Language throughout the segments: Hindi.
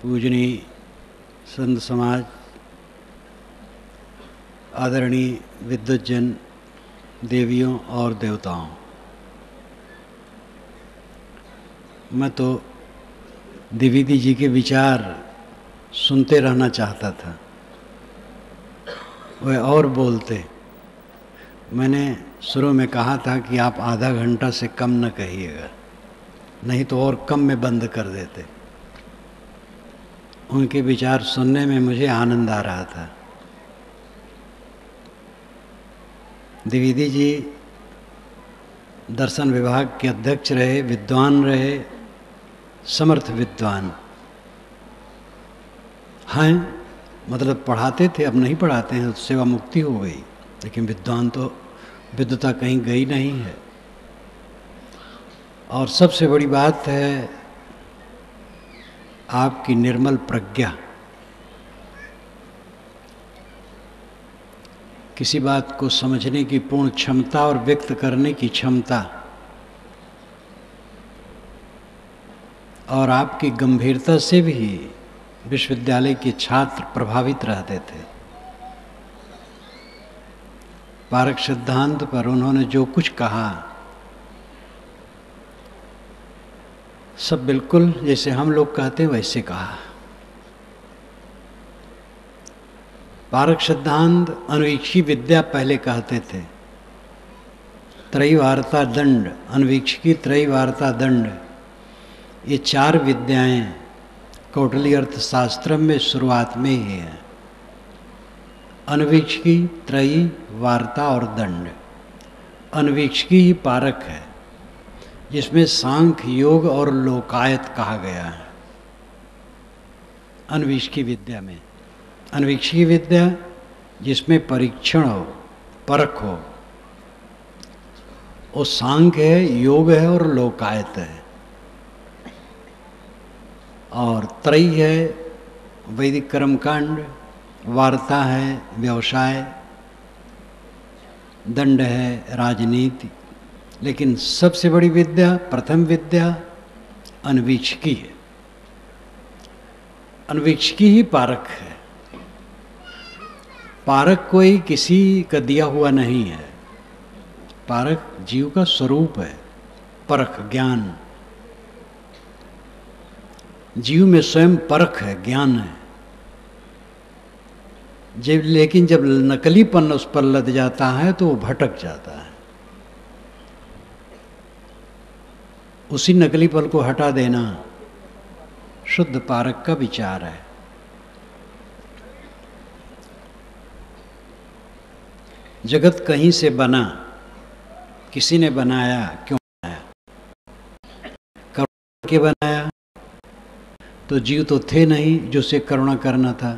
पूजनीय संत समाज, आदरणीय विद्वज्जन, देवियों और देवताओं, मैं तो द्विवेदी जी के विचार सुनते रहना चाहता था। वह और बोलते। मैंने शुरू में कहा था कि आप आधा घंटा से कम न कहिएगा, नहीं तो और कम में बंद कर देते। उनके विचार सुनने में मुझे आनंद आ रहा था। द्विवेदी जी दर्शन विभाग के अध्यक्ष रहे, विद्वान रहे, समर्थ विद्वान हैं। मतलब पढ़ाते थे, अब नहीं पढ़ाते हैं, सेवा मुक्ति हो गई, लेकिन विद्वान तो विद्वता कहीं गई नहीं है। और सबसे बड़ी बात है आपकी निर्मल प्रज्ञा। किसी बात को समझने की पूर्ण क्षमता और व्यक्त करने की क्षमता, और आपकी गंभीरता से भी विश्वविद्यालय के छात्र प्रभावित रहते थे। पारक सिद्धांत पर उन्होंने जो कुछ कहा सब बिल्कुल जैसे हम लोग कहते हैं वैसे कहा। पारक सिद्धांत अन्वीक्षी विद्या पहले कहते थे। त्रयवार्ता दंड, अन्वीक्षिकी त्रयवार्ता दंड, ये चार विद्याएं कौटिल्य अर्थशास्त्र में शुरुआत में ही है। अन्वीक्षिकी, त्रयी, वार्ता और दंड। अन्वीक्षिकी ही पारक है, जिसमें सांख्य, योग और लोकायत कहा गया है। अन्वीक्षिकी विद्या में, अन्वीक्षिकी विद्या जिसमें परीक्षण हो, परख हो, वो सांख्य है, योग है और लोकायत है। और त्रयी है वैदिक कर्मकांड, वार्ता है व्यवसाय, दंड है राजनीति। लेकिन सबसे बड़ी विद्या, प्रथम विद्या अन्वीक्षिकी है। अन्वीक्षिकी ही पारक है। पारक कोई किसी का दिया हुआ नहीं है। पारक जीव का स्वरूप है। परख, ज्ञान, जीव में स्वयं परख है, ज्ञान है। लेकिन जब नकलीपन उस पर लद जाता है तो वो भटक जाता है। उसी नकलीपन को हटा देना शुद्ध पारक का विचार है। जगत कहीं से बना, किसी ने बनाया, क्यों बनाया? करुणा के बनाया तो जीव तो थे नहीं जो से करुणा करना था।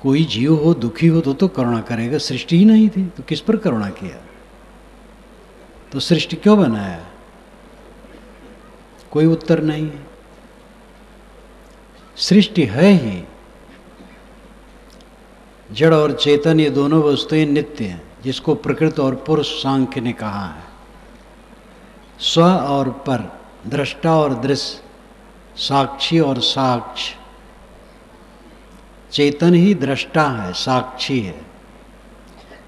कोई जीव हो, दुखी हो तो करुणा करेगा। सृष्टि ही नहीं थी तो किस पर करुणा किया? तो सृष्टि क्यों बनाया? कोई उत्तर नहीं है। सृष्टि है ही। जड़ और चेतन ये दोनों वस्तुएं नित्य हैं, जिसको प्रकृति और पुरुष सांख्य ने कहा है। स्व और पर, दृष्टा और दृश्य, साक्षी और साक्ष्य। चेतन ही दृष्टा है, साक्षी है।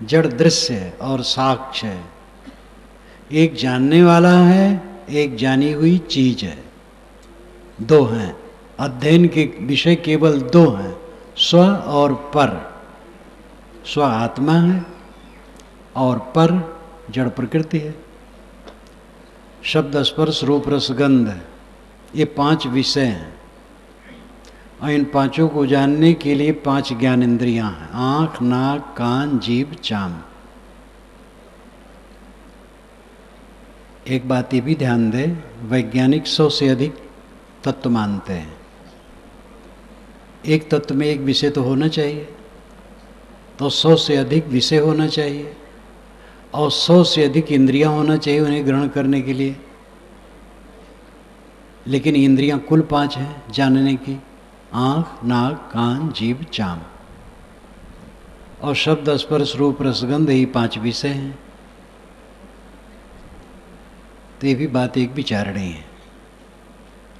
जड़ दृश्य है और साक्ष्य है। एक जानने वाला है, एक जानी हुई चीज है। दो हैं। अध्ययन के विषय केवल दो हैं, स्व और पर। स्व आत्मा है और पर जड़ प्रकृति है। शब्द, स्पर्श, रूप, रस, गंध, ये पांच विषय हैं। और इन पांचों को जानने के लिए पांच ज्ञान इंद्रियां हैं, आंख, नाक, कान, जीभ, चाम। एक बात ये भी ध्यान दें, वैज्ञानिक 100 से अधिक तत्व मानते हैं। एक तत्व में एक विषय तो होना चाहिए, तो 100 से अधिक विषय होना चाहिए और 100 से अधिक इंद्रियां होना चाहिए उन्हें ग्रहण करने के लिए। लेकिन इंद्रियां कुल 5 हैं जानने की, आंख, नाक, कान, जीभ, चाम। और शब्द, स्पर्श, रूप, रसगंध, ही 5 विषय हैं। तो ये भी बात एक विचारणी है।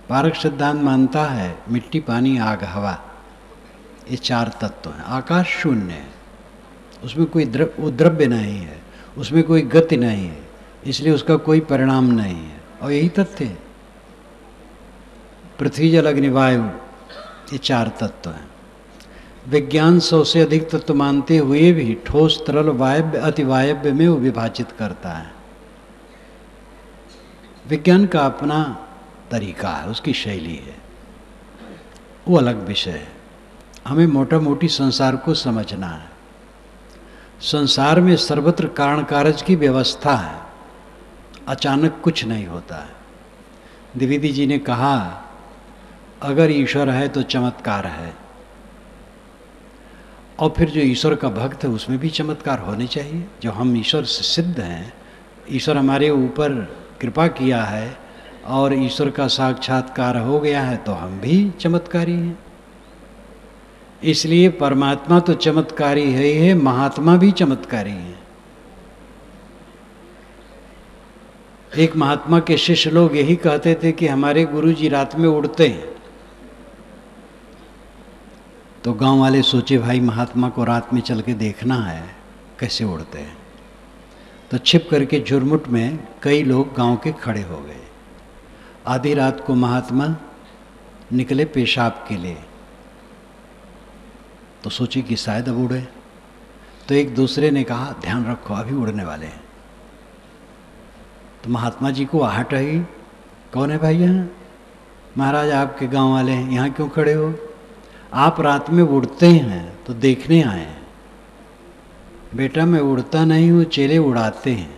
पारक सिद्धांत मानता है मिट्टी, पानी, आग, हवा, ये 4 तत्व हैं। आकाश शून्य है, उसमें कोई द्रव्य नहीं है, उसमें कोई गति नहीं है, इसलिए उसका कोई परिणाम नहीं है। और यही तथ्य है। पृथ्वी, जल, अग्नि, वायु, ये 4 तत्व हैं। विज्ञान 100 से अधिक तत्व मानते हुए भी ठोस, तरल, वायव्य, अतिवायव्य में वो विभाजित करता है। विज्ञान का अपना तरीका है, उसकी शैली है, वो अलग विषय है। हमें मोटा मोटी संसार को समझना है। संसार में सर्वत्र कारण कारज की व्यवस्था है, अचानक कुछ नहीं होता है। द्विवेदी जी ने कहा अगर ईश्वर है तो चमत्कार है, और फिर जो ईश्वर का भक्त है उसमें भी चमत्कार होने चाहिए। जो हम ईश्वर से सिद्ध हैं, ईश्वर हमारे ऊपर कृपा किया है और ईश्वर का साक्षात्कार हो गया है, तो हम भी चमत्कारी हैं। इसलिए परमात्मा तो चमत्कारी है, महात्मा भी चमत्कारी हैं। एक महात्मा के शिष्य लोग यही कहते थे कि हमारे गुरुजी रात में उड़ते हैं। तो गांव वाले सोचे भाई महात्मा को रात में चल के देखना है कैसे उड़ते हैं। तो छिप करके झुरमुट में कई लोग गांव के खड़े हो गए। आधी रात को महात्मा निकले पेशाब के लिए, तो सोची कि शायद अब उड़े। तो एक दूसरे ने कहा ध्यान रखो अभी उड़ने वाले हैं। तो महात्मा जी को आहट आई, कौन है भाई यहाँ? महाराज आपके गांव वाले हैं, यहाँ क्यों खड़े हो? आप रात में उड़ते हैं तो देखने आए हैं। बेटा मैं उड़ता नहीं हूँ, चेले उड़ाते हैं।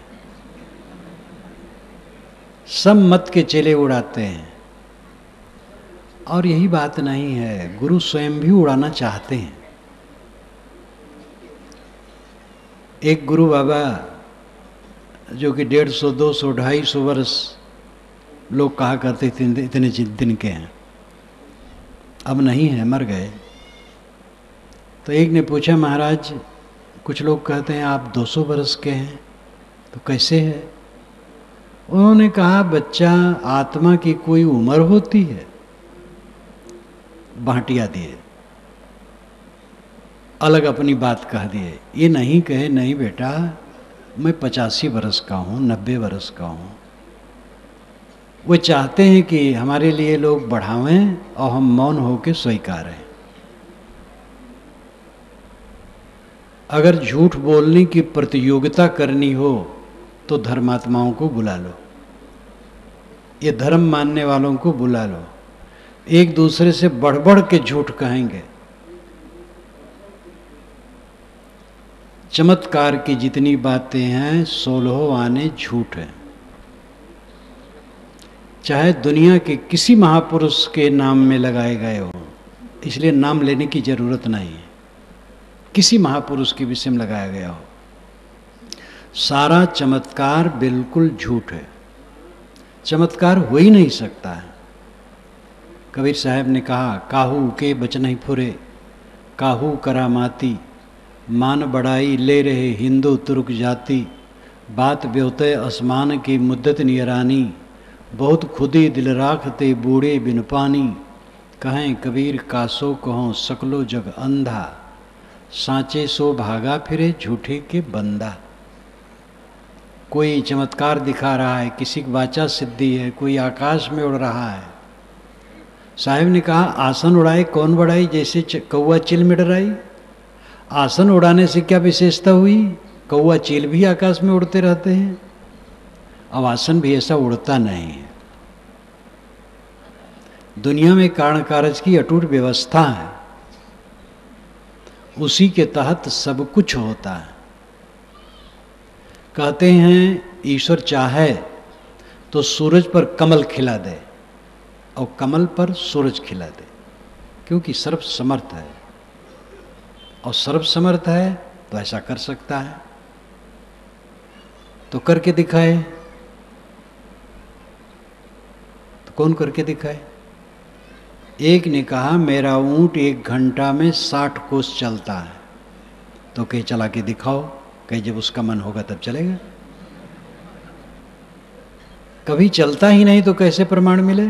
सब मत के चेले उड़ाते हैं। और यही बात नहीं है, गुरु स्वयं भी उड़ाना चाहते हैं। एक गुरु बाबा जो कि 150, 200, 250 वर्ष लोग कहा करते थे इतने दिन के हैं, अब नहीं है, मर गए। तो एक ने पूछा महाराज कुछ लोग कहते हैं आप 200 वर्ष के हैं, तो कैसे है? उन्होंने कहा बच्चा आत्मा की कोई उम्र होती है? बांटिया दिए, अलग अपनी बात कह दिए। ये नहीं कहे नहीं बेटा मैं 85 वर्ष का हूँ, 90 वर्ष का हूँ। वो चाहते हैं कि हमारे लिए लोग बढ़ावें और हम मौन होकर स्वीकारें। अगर झूठ बोलने की प्रतियोगिता करनी हो तो धर्मात्माओं को बुला लो, ये धर्म मानने वालों को बुला लो, एक दूसरे से बढ़ बढ़ के झूठ कहेंगे। चमत्कार की जितनी बातें हैं 16 आने झूठ है। चाहे दुनिया के किसी महापुरुष के नाम में लगाए गए हो, इसलिए नाम लेने की जरूरत नहीं है। किसी महापुरुष के विषय में लगाया गया हो, सारा चमत्कार बिल्कुल झूठ है। चमत्कार हो ही नहीं सकता है। कबीर साहब ने कहा काहू के बचन ही फुरे, काहू करामाती, मान बढ़ाई ले रहे हिंदू तुर्क जाति, बात ब्योते आसमान की मुद्दत नियरानी, बहुत खुदी दिल राखते बूढ़े बिन पानी, कहें कबीर कासो कहो सकलो जग अंधा, सांचे सो भागा फिरे झूठे के बंदा। कोई चमत्कार दिखा रहा है, किसी की वाचा सिद्धि है, कोई आकाश में उड़ रहा है। साहिब ने कहा आसन उड़ाए कौन बढ़ाई, जैसे कौआ चिल में डराई। आसन उड़ाने से क्या विशेषता हुई? कौआ चील भी आकाश में उड़ते रहते हैं। अब आसन भी ऐसा उड़ता नहीं है। दुनिया में कारण कारज की अटूट व्यवस्था है, उसी के तहत सब कुछ होता है। कहते हैं ईश्वर चाहे तो सूरज पर कमल खिला दे और कमल पर सूरज खिला दे, क्योंकि सर्व समर्थ है। और सर्व समर्थ है तो ऐसा कर सकता है, तो करके दिखाए। तो कौन करके दिखाए? एक ने कहा मेरा ऊंट 1 घंटा में 60 कोस चलता है, तो कहीं चला के दिखाओ। कहीं जब उसका मन होगा तब चलेगा। कभी चलता ही नहीं तो कैसे प्रमाण मिले?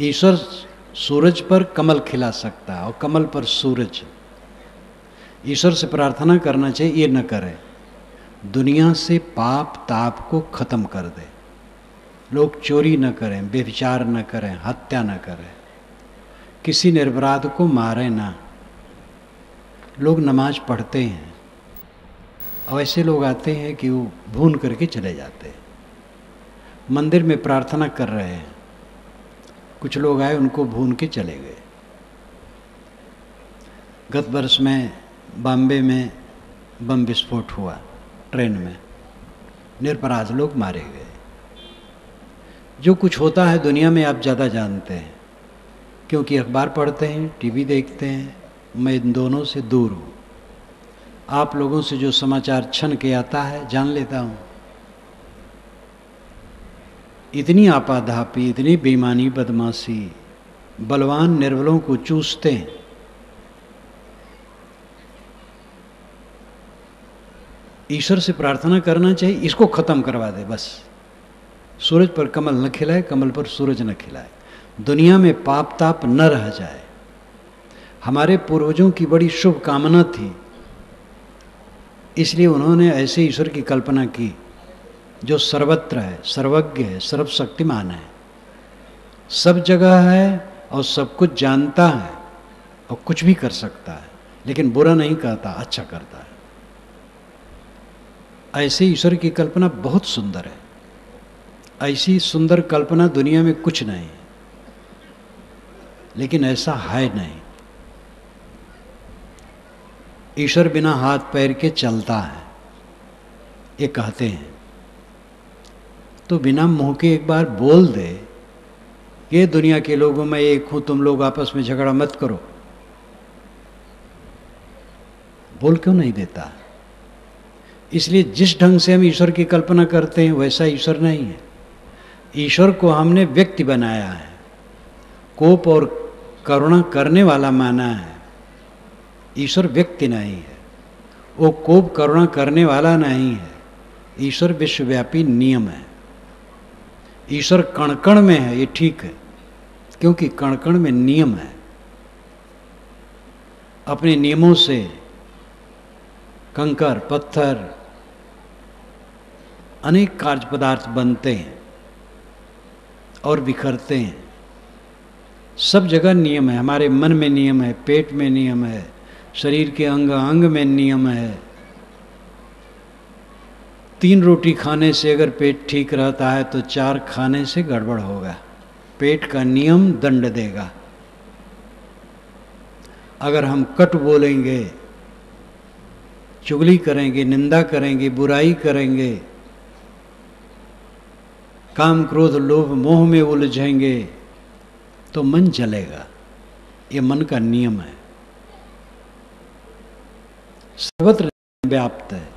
ईश्वर सूरज पर कमल खिला सकता है और कमल पर सूरज। ईश्वर से प्रार्थना करना चाहिए ये न करे, दुनिया से पाप ताप को खत्म कर दे, लोग चोरी न करें, व्यभिचार न करें, हत्या न करें, किसी निर्पराध को मारे ना। लोग नमाज पढ़ते हैं और ऐसे लोग आते हैं कि वो भून करके चले जाते हैं। मंदिर में प्रार्थना कर रहे हैं, कुछ लोग आए उनको भून के चले गए। गत वर्ष में बॉम्बे में बम विस्फोट हुआ, ट्रेन में निरपराध लोग मारे गए। जो कुछ होता है दुनिया में आप ज़्यादा जानते हैं, क्योंकि अखबार पढ़ते हैं, टीवी देखते हैं। मैं इन दोनों से दूर हूँ। आप लोगों से जो समाचार छन के आता है जान लेता हूँ। इतनी आपाधापी, इतनी बेईमानी, बदमाशी, बलवान निर्बलों को चूसते हैं। ईश्वर से प्रार्थना करना चाहिए इसको खत्म करवा दे बस। सूरज पर कमल न खिलाए, कमल पर सूरज न खिलाए, दुनिया में पाप ताप न रह जाए। हमारे पूर्वजों की बड़ी शुभ कामना थी, इसलिए उन्होंने ऐसे ईश्वर की कल्पना की जो सर्वत्र है, सर्वज्ञ है, सर्वशक्तिमान है, सब जगह है और सब कुछ जानता है और कुछ भी कर सकता है, लेकिन बुरा नहीं करता, अच्छा करता है। ऐसे ईश्वर की कल्पना बहुत सुंदर है। ऐसी सुंदर कल्पना दुनिया में कुछ नहीं है, लेकिन ऐसा है नहीं। ईश्वर बिना हाथ पैर के चलता है, ये कहते हैं। तो बिना मुंह के एक बार बोल दे, ये दुनिया के लोगों में एक हूं, तुम लोग आपस में झगड़ा मत करो, बोल क्यों नहीं देता? इसलिए जिस ढंग से हम ईश्वर की कल्पना करते हैं वैसा ईश्वर नहीं है। ईश्वर को हमने व्यक्ति बनाया है, कोप और करुणा करने वाला माना है। ईश्वर व्यक्ति नहीं है, वो कोप करुणा करने वाला नहीं है। ईश्वर विश्वव्यापी नियम है। ईश्वर कण कण में है, ये ठीक है, क्योंकि कण कण में नियम है। अपने नियमों से कंकर, पत्थर, अनेक कार्य पदार्थ बनते हैं और बिखरते हैं। सब जगह नियम है। हमारे मन में नियम है, पेट में नियम है, शरीर के अंग अंग में नियम है। 3 रोटी खाने से अगर पेट ठीक रहता है तो 4 खाने से गड़बड़ होगा। पेट का नियम दंड देगा। अगर हम कट बोलेंगे, चुगली करेंगे, निंदा करेंगे, बुराई करेंगे, काम क्रोध लोभ मोह में उलझेंगे तो मन जलेगा। ये मन का नियम है, सर्वत्र व्याप्त है।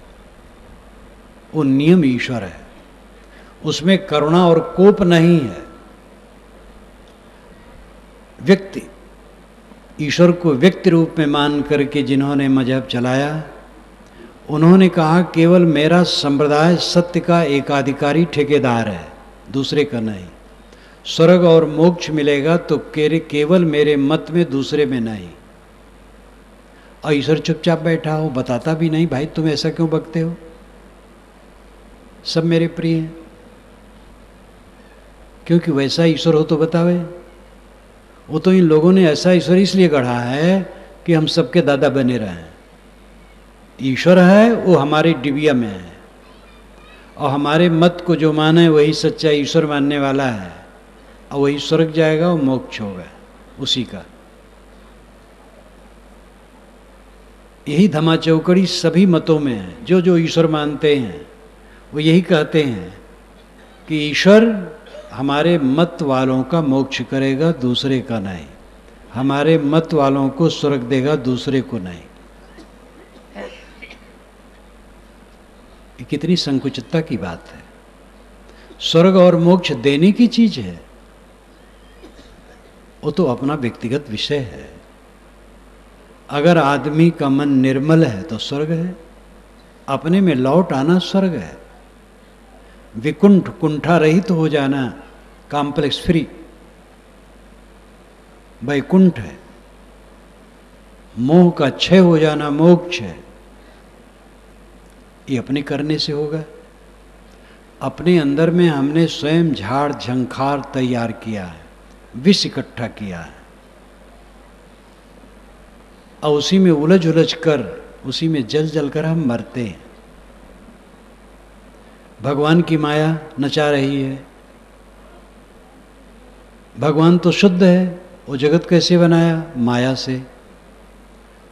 वो नियम ईश्वर है, उसमें करुणा और कोप नहीं है। व्यक्ति, ईश्वर को व्यक्ति रूप में मान करके जिन्होंने मजहब चलाया, उन्होंने कहा केवल मेरा संप्रदाय सत्य का एकाधिकारी ठेकेदार है, दूसरे का नहीं। स्वर्ग और मोक्ष मिलेगा तो केवल मेरे मत में, दूसरे में नहीं। और ईश्वर चुपचाप बैठा हो, बताता भी नहीं, भाई तुम ऐसा क्यों बकते हो, सब मेरे प्रिय हैं। क्योंकि वैसा ईश्वर हो तो बतावे। वो तो इन लोगों ने ऐसा ईश्वर इसलिए गढ़ा है कि हम सबके दादा बने रहें। ईश्वर है वो हमारे डिबिया में है, और हमारे मत को जो माने वही सच्चा ईश्वर मानने वाला है, और वही स्वर्ग जाएगा और मोक्ष होगा उसी का। यही धमा चौकड़ी सभी मतों में है। जो जो ईश्वर मानते हैं वो यही कहते हैं कि ईश्वर हमारे मत वालों का मोक्ष करेगा, दूसरे का नहीं। हमारे मत वालों को स्वर्ग देगा, दूसरे को नहीं। ये कितनी संकुचितता की बात है। स्वर्ग और मोक्ष देने की चीज है, वो तो अपना व्यक्तिगत विषय है। अगर आदमी का मन निर्मल है तो स्वर्ग है, अपने में लौट आना स्वर्ग है। विकुंठ, कुंठा रहित हो जाना, कॉम्प्लेक्स फ्री, वैकुंठ है। मोह का क्षय हो जाना मोक्ष है। ये अपने करने से होगा। अपने अंदर में हमने स्वयं झाड़ झंखार तैयार किया है, विष इकट्ठा किया है, और उसी में उलझ उलझ कर, उसी में जल जल कर हम मरते हैं। भगवान की माया नचा रही है। भगवान तो शुद्ध है, वो जगत कैसे बनाया? माया से।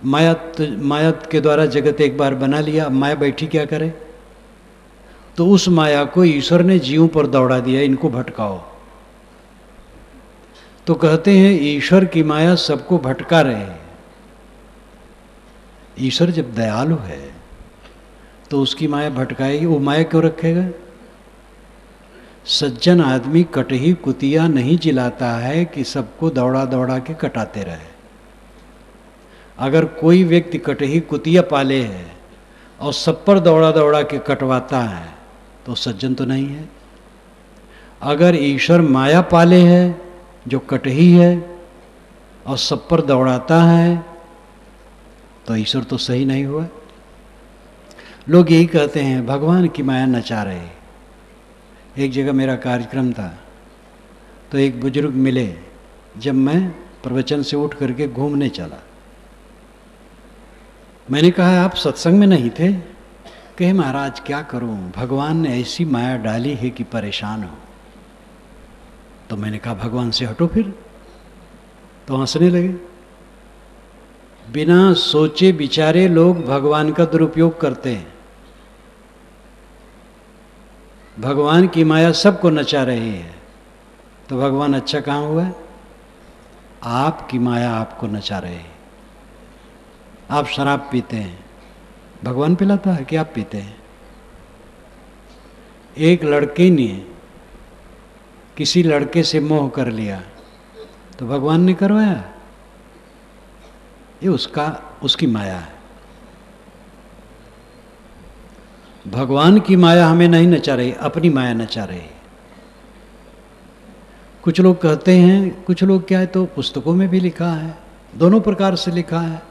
माया के द्वारा जगत एक बार बना लिया, अब माया बैठी क्या करे? तो उस माया को ईश्वर ने जीवों पर दौड़ा दिया, इनको भटकाओ। तो कहते हैं ईश्वर की माया सबको भटका रहे हैं। ईश्वर जब दयालु है तो उसकी माया भटकाएगी, वो माया क्यों रखेगा? सज्जन आदमी कटही कुतिया नहीं जिलाता है कि सबको दौड़ा दौड़ा के कटाते रहे। अगर कोई व्यक्ति कटही कुतिया पाले है और सब पर दौड़ा दौड़ा के कटवाता है तो सज्जन तो नहीं है। अगर ईश्वर माया पाले है जो कटही है और सब पर दौड़ाता है तो ईश्वर तो सही नहीं हुआ। लोग यही कहते हैं भगवान की माया नचा रहे। एक जगह मेरा कार्यक्रम था तो एक बुजुर्ग मिले, जब मैं प्रवचन से उठ करके घूमने चला। मैंने कहा आप सत्संग में नहीं थे? कहे महाराज क्या करूं, भगवान ने ऐसी माया डाली है कि परेशान हो। तो मैंने कहा भगवान से हटो फिर। तो हंसने लगे। बिना सोचे विचारे लोग भगवान का दुरुपयोग करते हैं। भगवान की माया सबको नचा रही है, तो भगवान अच्छा कहाँ हुआ? आपकी माया आपको नचा रही है। आप शराब पीते हैं, भगवान पिलाता है कि आप पीते हैं? एक लड़के ने किसी लड़के से मोह कर लिया तो भगवान ने करवाया? ये उसकी माया है। भगवान की माया हमें नहीं नचा रही, अपनी माया नचा रही। कुछ लोग कहते हैं, कुछ लोग क्या है तो पुस्तकों में भी लिखा है, दोनों प्रकार से लिखा है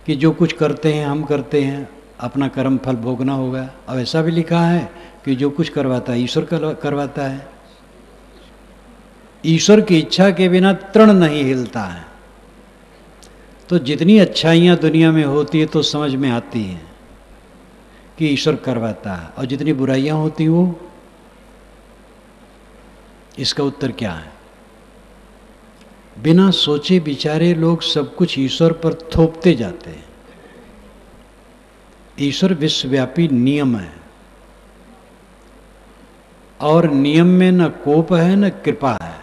कि जो कुछ करते हैं हम करते हैं, अपना कर्म फल भोगना होगा। और ऐसा भी लिखा है कि जो कुछ करवाता है ईश्वर करवाता है। ईश्वर की इच्छा के बिना तृण नहीं हिलता है। तो जितनी अच्छाइयाँ दुनिया में होती है तो समझ में आती हैं कि ईश्वर करवाता है, और जितनी बुराइयाँ होती वो, इसका उत्तर क्या है? बिना सोचे विचारे लोग सब कुछ ईश्वर पर थोपते जाते हैं। ईश्वर विश्वव्यापी नियम है, और नियम में न कोप है न कृपा है।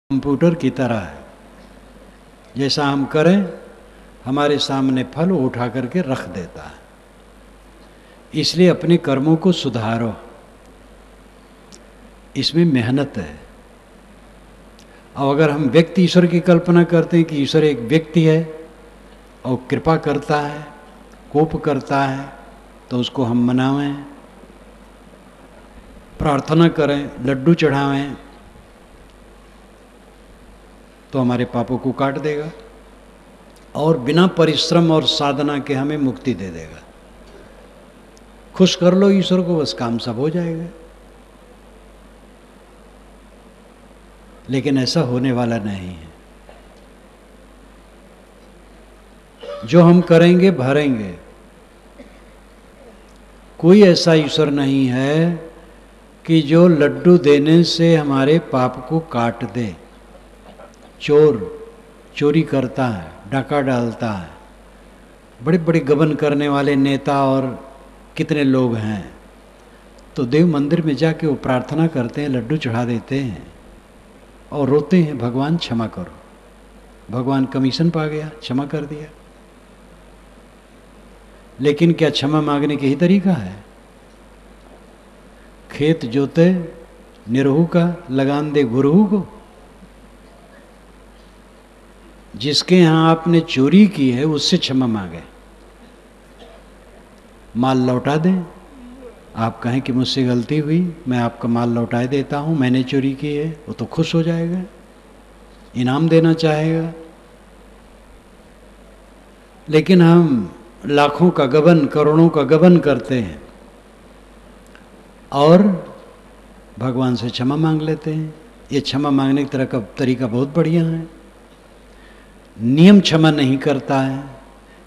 कंप्यूटर की तरह है, जैसा हम करें हमारे सामने फल उठा करके रख देता है। इसलिए अपने कर्मों को सुधारो, इसमें मेहनत है। और अगर हम व्यक्ति ईश्वर की कल्पना करते हैं कि ईश्वर एक व्यक्ति है और कृपा करता है, कोप करता है, तो उसको हम मनावें, प्रार्थना करें, लड्डू चढ़ावें, तो हमारे पापों को काट देगा और बिना परिश्रम और साधना के हमें मुक्ति दे देगा। खुश कर लो ईश्वर को, बस काम सब हो जाएगा। लेकिन ऐसा होने वाला नहीं है। जो हम करेंगे भरेंगे। कोई ऐसा ईश्वर नहीं है कि जो लड्डू देने से हमारे पाप को काट दे। चोर चोरी करता है, डाका डालता है, बड़े बड़े गबन करने वाले नेता और कितने लोग हैं, तो देव मंदिर में जाके वो प्रार्थना करते हैं, लड्डू चढ़ा देते हैं और रोते हैं, भगवान क्षमा करो। भगवान कमीशन पा गया, क्षमा कर दिया। लेकिन क्या क्षमा मांगने के ही तरीका है? खेत जोते निरहू का, लगान दे गुरहू को। जिसके यहाँ आपने चोरी की है उससे क्षमा मांगे, माल लौटा दें। आप कहें कि मुझसे गलती हुई, मैं आपका माल लौटा देता हूँ, मैंने चोरी की है, वो तो खुश हो जाएगा। इनाम देना चाहेगा। लेकिन हम लाखों का गबन, करोड़ों का गबन करते हैं और भगवान से क्षमा मांग लेते हैं। ये क्षमा मांगने की तरह का तरीका बहुत बढ़िया है। नियम क्षमा नहीं करता है,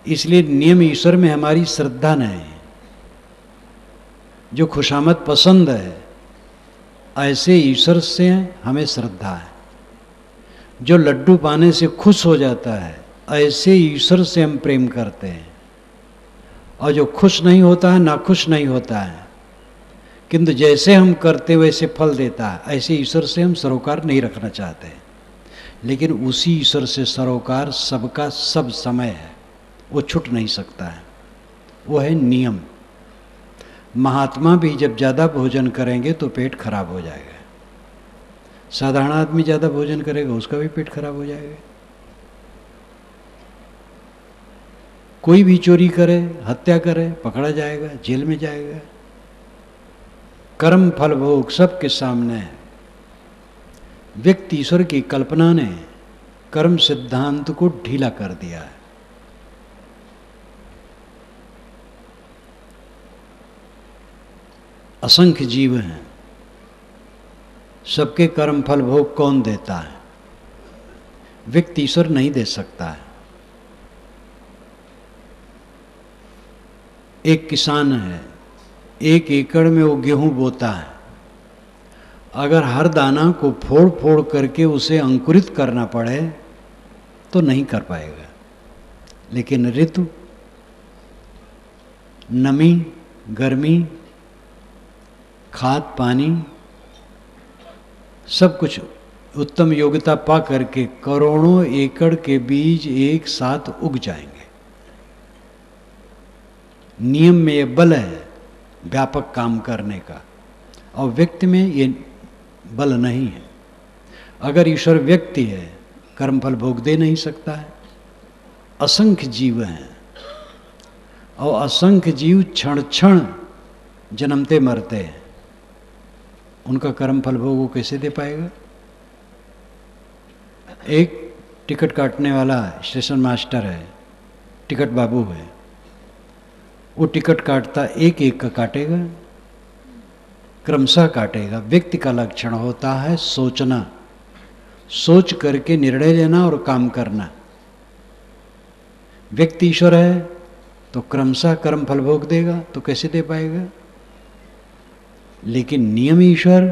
इसलिए नियम ईश्वर में हमारी श्रद्धा नहीं है। जो खुशामद पसंद है ऐसे ईश्वर से हमें श्रद्धा है। जो लड्डू पाने से खुश हो जाता है ऐसे ईश्वर से हम प्रेम करते हैं। और जो खुश नहीं होता है, नाखुश नहीं होता है, किंतु जैसे हम करते वैसे फल देता है, ऐसे ईश्वर से हम सरोकार नहीं रखना चाहते। लेकिन उसी ईश्वर से सरोकार सबका सब समय है, वो छूट नहीं सकता है। वो है नियम। महात्मा भी जब ज़्यादा भोजन करेंगे तो पेट खराब हो जाएगा। साधारण आदमी ज़्यादा भोजन करेगा उसका भी पेट खराब हो जाएगा। कोई भी चोरी करे, हत्या करे, पकड़ा जाएगा, जेल में जाएगा। कर्म फल भोग सबके सामने है। व्यक्ति ईश्वर की कल्पना ने कर्म सिद्धांत को ढीला कर दिया है। असंख्य जीव हैं, सबके कर्म फल भोग कौन देता है? व्यक्ति ईश्वर नहीं दे सकता है। एक किसान है, 1 एकड़ में वो गेहूं बोता है। अगर हर दाना को फोड़ फोड़ करके उसे अंकुरित करना पड़े तो नहीं कर पाएगा। लेकिन ऋतु, नमी, गर्मी, खाद पानी सब कुछ उत्तम योग्यता पा करके करोड़ों एकड़ के बीज एक साथ उग जाएंगे। नियम में ये बल है व्यापक काम करने का, और व्यक्ति में ये बल नहीं है। अगर ईश्वर व्यक्ति है, कर्मफल भोग दे नहीं सकता है। असंख्य जीव हैं और असंख्य जीव क्षण क्षण जन्मते मरते हैं। उनका कर्मफल भोग वो कैसे दे पाएगा? एक टिकट काटने वाला स्टेशन मास्टर है, टिकट बाबू है। वो टिकट काटता एक एक का काटेगा, क्रमशः काटेगा। व्यक्ति का लक्षण होता है सोचना, सोच करके निर्णय लेना और काम करना। व्यक्ति ईश्वर है तो क्रमशः कर्म फल भोग देगा, तो कैसे दे पाएगा? लेकिन नियम ईश्वर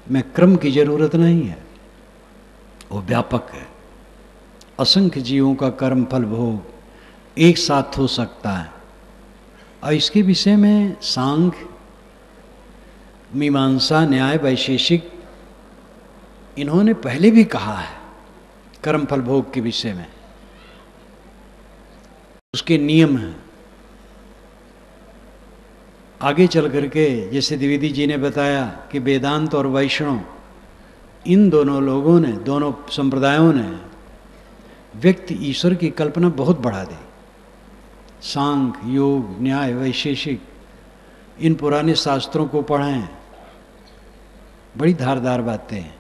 में क्रम की जरूरत नहीं है, वो व्यापक है। असंख्य जीवों का कर्म फल भोग एक साथ हो सकता है। और इसके विषय में सांख्य, मीमांसा, न्याय, वैशेषिक इन्होंने पहले भी कहा है कर्म फल भोग के विषय में। उसके नियम हैं। आगे चल करके जैसे द्विवेदी जी ने बताया कि वेदांत और वैष्णव इन दोनों लोगों ने, दोनों संप्रदायों ने व्यक्ति ईश्वर की कल्पना बहुत बढ़ा दी। सांख्य, योग, न्याय, वैशेषिक इन पुराने शास्त्रों को पढ़ें, बड़ी धारदार बातें हैं।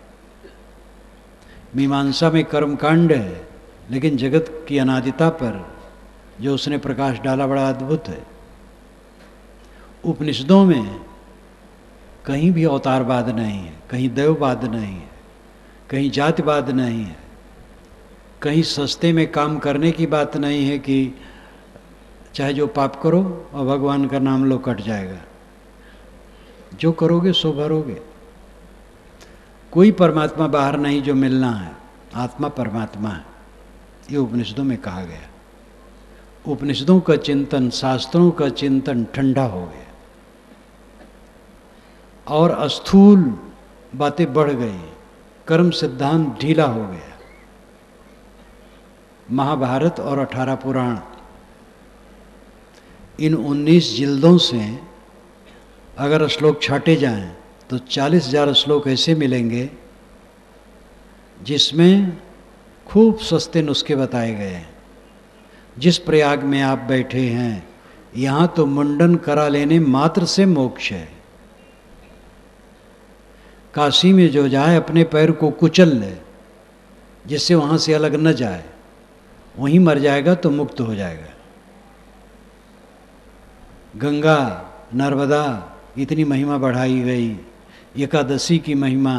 मीमांसा में कर्मकांड है, लेकिन जगत की अनादिता पर जो उसने प्रकाश डाला बड़ा अद्भुत है। उपनिषदों में कहीं भी अवतारवाद नहीं है, कहीं दैववाद नहीं है, कहीं जातिवाद नहीं है, कहीं सस्ते में काम करने की बात नहीं है कि चाहे जो पाप करो और भगवान का नाम लो कट जाएगा। जो करोगे सो भरोगे। कोई परमात्मा बाहर नहीं जो मिलना है, आत्मा परमात्मा है। ये उपनिषदों में कहा गया। उपनिषदों का चिंतन, शास्त्रों का चिंतन ठंडा हो गया और अस्थूल बातें बढ़ गई, कर्म सिद्धांत ढीला हो गया। महाभारत और 18 पुराण, इन 19 जिल्दों से अगर श्लोक छाटे जाएं तो 40,000 श्लोक ऐसे मिलेंगे जिसमें खूब सस्ते नुस्खे बताए गए हैं। जिस प्रयाग में आप बैठे हैं, यहाँ तो मुंडन करा लेने मात्र से मोक्ष है। काशी में जो जाए अपने पैर को कुचल ले, जिससे वहाँ से अलग न जाए, वहीं मर जाएगा तो मुक्त हो जाएगा। गंगा, नर्मदा इतनी महिमा बढ़ाई गई, एकादशी की महिमा,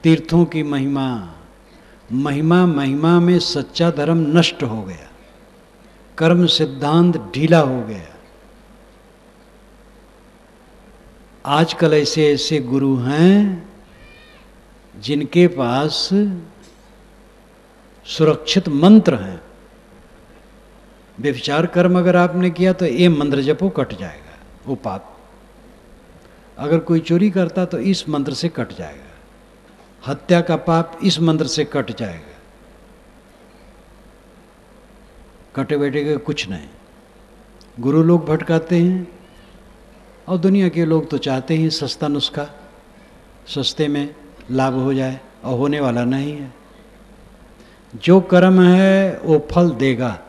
तीर्थों की महिमा, महिमा महिमा में सच्चा धर्म नष्ट हो गया, कर्म सिद्धांत ढीला हो गया। आजकल ऐसे ऐसे गुरु हैं जिनके पास सुरक्षित मंत्र हैं। व्यभिचार कर्म अगर आपने किया तो ये मंत्र जपो, कट जाएगा वो पाप। अगर कोई चोरी करता तो इस मंत्र से कट जाएगा, हत्या का पाप इस मंत्र से कट जाएगा। कटे बैठे के कुछ नहीं। गुरु लोग भटकाते हैं और दुनिया के लोग तो चाहते हैं सस्ता नुस्खा, सस्ते में लाभ हो जाए, और होने वाला नहीं है। जो कर्म है वो फल देगा।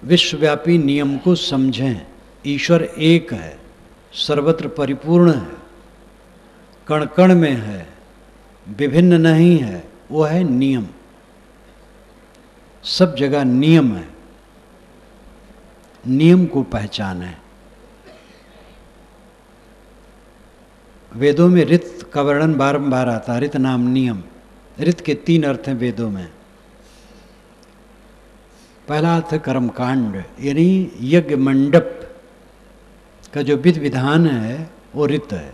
विश्वव्यापी नियम को समझें। ईश्वर एक है, सर्वत्र परिपूर्ण है, कण कण में है, विभिन्न नहीं है। वो है नियम, सब जगह नियम है। नियम को पहचानें। वेदों में ऋत का वर्णन बारंबार आता है। ऋत नाम नियम। ऋत के 3 अर्थ हैं वेदों में। पहला अर्थ कर्मकांड, यानी यज्ञ मंडप का जो विधि विधान है वो ऋत है।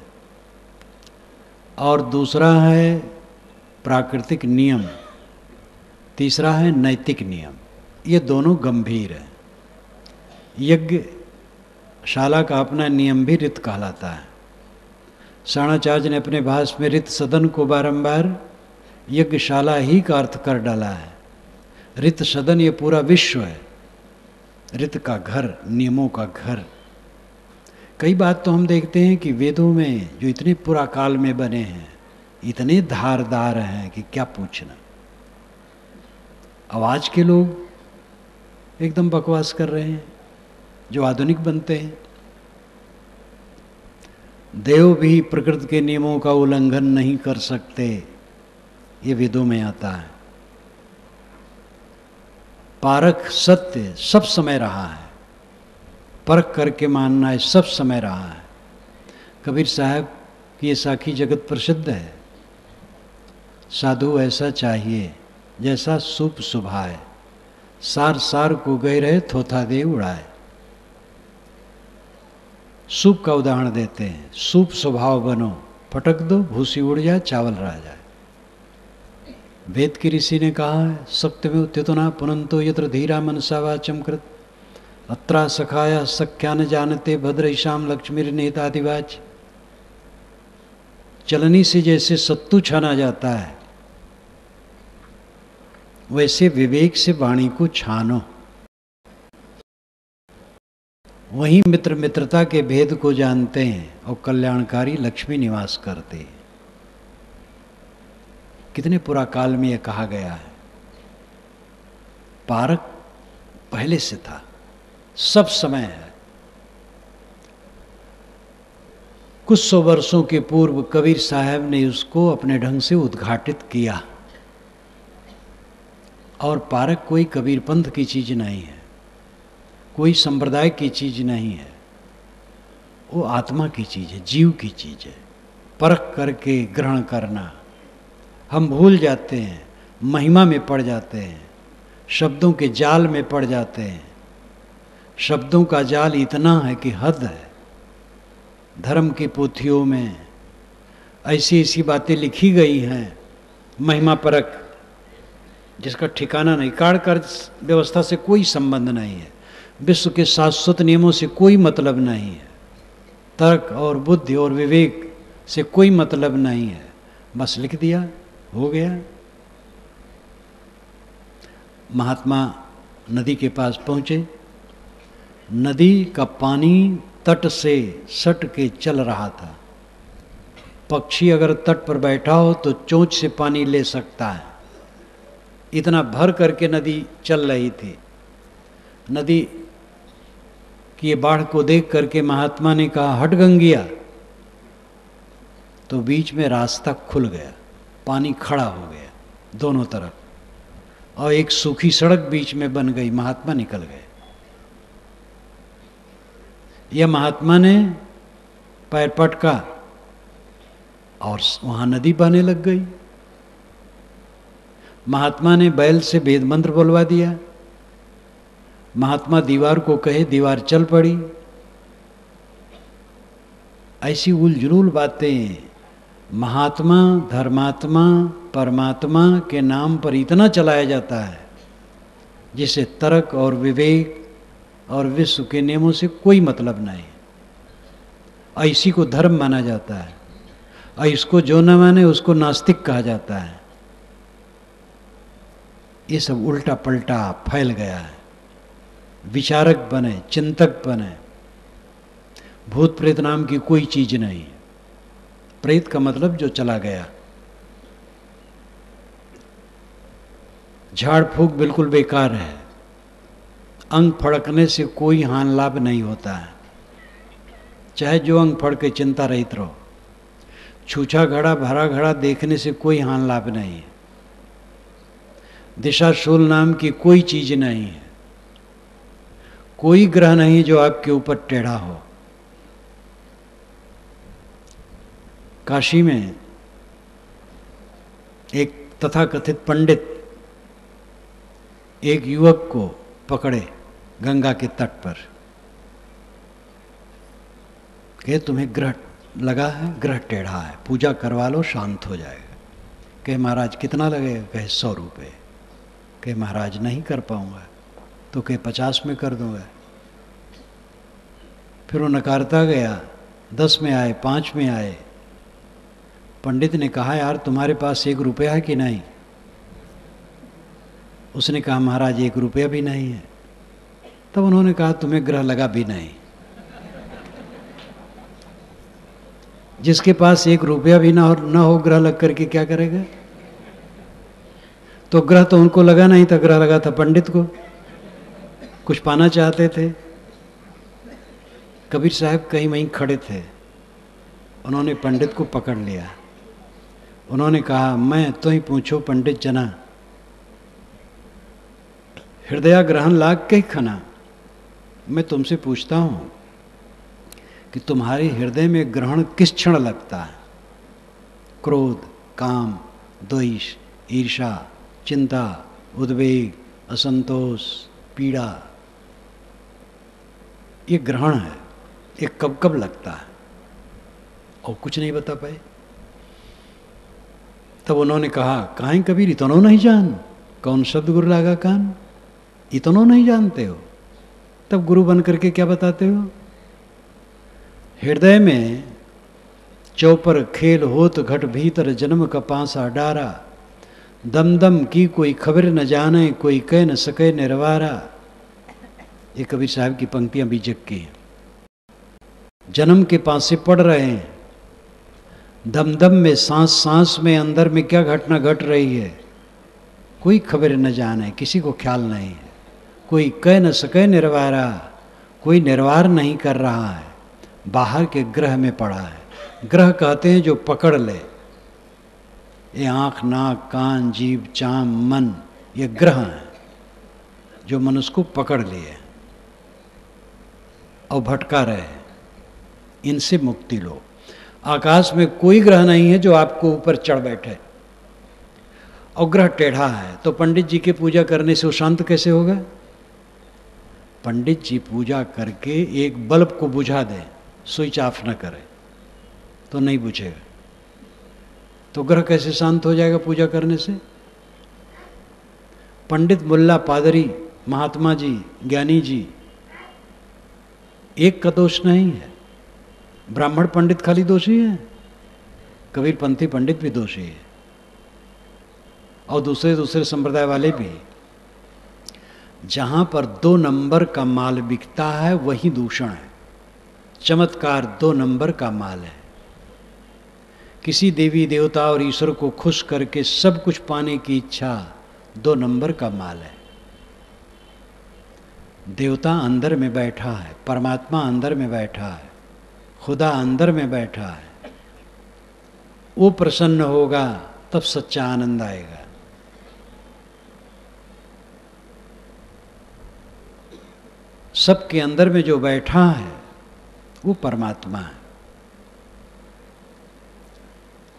और दूसरा है प्राकृतिक नियम, तीसरा है नैतिक नियम। ये दोनों गंभीर हैं। यज्ञशाला का अपना नियम भी ऋत कहलाता है। साणाचार्य ने अपने भाष्य में ऋत सदन को बारंबार यज्ञशाला ही का अर्थ कर डाला है। ऋत सदन ये पूरा विश्व है, ऋत का घर, नियमों का घर। कई बात तो हम देखते हैं कि वेदों में जो इतने पुरा काल में बने हैं, इतने धारदार हैं कि क्या पूछना। अब आज के लोग एकदम बकवास कर रहे हैं जो आधुनिक बनते हैं। देव भी प्रकृति के नियमों का उल्लंघन नहीं कर सकते, ये वेदों में आता है। पारख सत्य सब समय रहा है, परख करके मानना है सब समय रहा है। कबीर साहब की ये साखी जगत प्रसिद्ध है। साधु ऐसा चाहिए जैसा सूप सुभाए, सार सार को गए रहे थोथा दे उड़ाए। सूप का उदाहरण देते हैं। सूप स्वभाव बनो, फटक दो भूसी उड़ जाए, चावल रह जाए। वेद की ऋषि ने कहा है, सत्य में उत्थितना पुनंतो यत्र धीरा मनसा वाचम कृत अत्रा सखाया सख्या न जानते भद्रईशाम लक्ष्मीर नेतादिवाच। चलनी से जैसे सत्तू छाना जाता है, वैसे विवेक से वाणी को छानो। वहीं मित्र मित्रता के भेद को जानते हैं और कल्याणकारी लक्ष्मी निवास करते हैं। कितने पुरा काल में यह कहा गया है। पारक पहले से था, सब समय है। कुछ 100 वर्षों के पूर्व कबीर साहब ने उसको अपने ढंग से उद्घाटित किया। और पारक कोई कबीर पंथ की चीज नहीं है, कोई संप्रदाय की चीज नहीं है, वो आत्मा की चीज है, जीव की चीज है। परख करके ग्रहण करना। हम भूल जाते हैं, महिमा में पड़ जाते हैं, शब्दों के जाल में पड़ जाते हैं। शब्दों का जाल इतना है कि हद है। धर्म की पोथियों में ऐसी ऐसी बातें लिखी गई हैं महिमा परक, जिसका ठिकाना नहीं। कार्यकाल व्यवस्था से कोई संबंध नहीं है, विश्व के शाश्वत नियमों से कोई मतलब नहीं है, तर्क और बुद्धि और विवेक से कोई मतलब नहीं है। बस लिख दिया, हो गया। महात्मा नदी के पास पहुंचे। नदी का पानी तट से सट के चल रहा था। पक्षी अगर तट पर बैठा हो तो चोंच से पानी ले सकता है, इतना भर करके नदी चल रही थी। नदी की ये बाढ़ को देख करके महात्मा ने कहा, हट गंगिया, तो बीच में रास्ता खुल गया, पानी खड़ा हो गया दोनों तरफ, और एक सूखी सड़क बीच में बन गई, महात्मा निकल गए। यह महात्मा ने पैर पटका और वहां नदी बहने लग गई। महात्मा ने बैल से वेद मंत्र बोलवा दिया। महात्मा दीवार को कहे, दीवार चल पड़ी। ऐसी उलझुल बातें। महात्मा, धर्मात्मा, परमात्मा के नाम पर इतना चलाया जाता है जिसे तर्क और विवेक और विश्व के नियमों से कोई मतलब नहीं। ऐसी को धर्म माना जाता है, और इसको जो न माने उसको नास्तिक कहा जाता है। ये सब उल्टा पलटा फैल गया है। विचारक बने, चिंतक बने। भूत प्रेत नाम की कोई चीज नहीं। प्रेत का मतलब जो चला गया। झाड़ फूक बिल्कुल बेकार है। अंग फड़कने से कोई हानि लाभ नहीं होता है, चाहे जो अंग फड़के चिंता रहित रहो। छूछा घड़ा भरा घड़ा देखने से कोई हानि लाभ नहीं है। दिशाशूल नाम की कोई चीज नहीं है। कोई ग्रह नहीं जो आपके ऊपर टेढ़ा हो। काशी में एक तथाकथित पंडित एक युवक को पकड़े गंगा के तट पर, कहे तुम्हें ग्रह लगा है, ग्रह टेढ़ा है, पूजा करवा लो, शांत हो जाएगा। कहे महाराज कितना लगेगा? कहे 100 रुपये। कहे महाराज नहीं कर पाऊंगा। तो कहे 50 में कर दूंगा। फिर वो नकारता गया। 10 में आए, 5 में आए। पंडित ने कहा यार तुम्हारे पास 1 रुपया है कि नहीं? उसने कहा महाराज 1 रुपया भी नहीं है। तब उन्होंने कहा तुम्हें ग्रह लगा भी नहीं। जिसके पास 1 रुपया भी ना हो ग्रह लग करके क्या करेगा? तो ग्रह तो उनको लगा नहीं था, ग्रह लगा था पंडित को। कुछ पाना चाहते थे। कबीर साहब कहीं वहीं खड़े थे। उन्होंने पंडित को पकड़ लिया। उन्होंने कहा मैं तो ही पूछो पंडित जना, हृदय ग्रहण लाग के खना। मैं तुमसे पूछता हूं कि तुम्हारे हृदय में ग्रहण किस क्षण लगता है? क्रोध, काम, द्वेष, ईर्षा, चिंता, उद्वेग, असंतोष, पीड़ा, ये ग्रहण है। ये कब कब लगता है? और कुछ नहीं बता पाए। तब उन्होंने कहा काहे कबीर इतनो नहीं जान? कौन शब्द गुरु लागा कान? इतनो नहीं जानते हो? तब गुरु बन करके क्या बताते हो? हृदय में चौपर खेल होत घट भीतर जन्म का पासा डारा। दम दम की कोई खबर न जाने, कोई कह न सके निर्वारा। ये कबीर साहब की पंक्तियां बीजक की हैं। जन्म के पासे पड़ रहे हैं। दम दम में, सांस सांस में, अंदर में क्या घटना घट रही है कोई खबर न जाने, किसी को ख्याल नहीं है। कोई कह न सके निर्वारा, कोई निर्वार नहीं कर रहा है। बाहर के ग्रह में पड़ा है। ग्रह कहते हैं जो पकड़ ले। ये आँख, नाक, कान, जीभ, चाम, मन, ये ग्रह हैं जो मनुष्य को पकड़ लिए और भटका रहे हैं। इनसे मुक्ति लो। आकाश में कोई ग्रह नहीं है जो आपको ऊपर चढ़ बैठे। और ग्रह टेढ़ा है तो पंडित जी की पूजा करने से वो शांत कैसे होगा? पंडित जी पूजा करके एक बल्ब को बुझा दे, स्विच ऑफ न करे तो नहीं बुझेगा। तो ग्रह कैसे शांत हो जाएगा पूजा करने से? पंडित, मुल्ला, पादरी, महात्मा जी, ज्ञानी जी, एक का दोष नहीं है। ब्राह्मण पंडित खाली दोषी है, कबीरपंथी पंडित भी दोषी है, और दूसरे दूसरे संप्रदाय वाले भी। जहां पर 2 नंबर का माल बिकता है वही दूषण है। चमत्कार 2 नंबर का माल है। किसी देवी देवता और ईश्वर को खुश करके सब कुछ पाने की इच्छा 2 नंबर का माल है। देवता अंदर में बैठा है, परमात्मा अंदर में बैठा है, खुदा अंदर में बैठा है। वो प्रसन्न होगा, तब सच्चा आनंद आएगा। सबके अंदर में जो बैठा है वो परमात्मा है,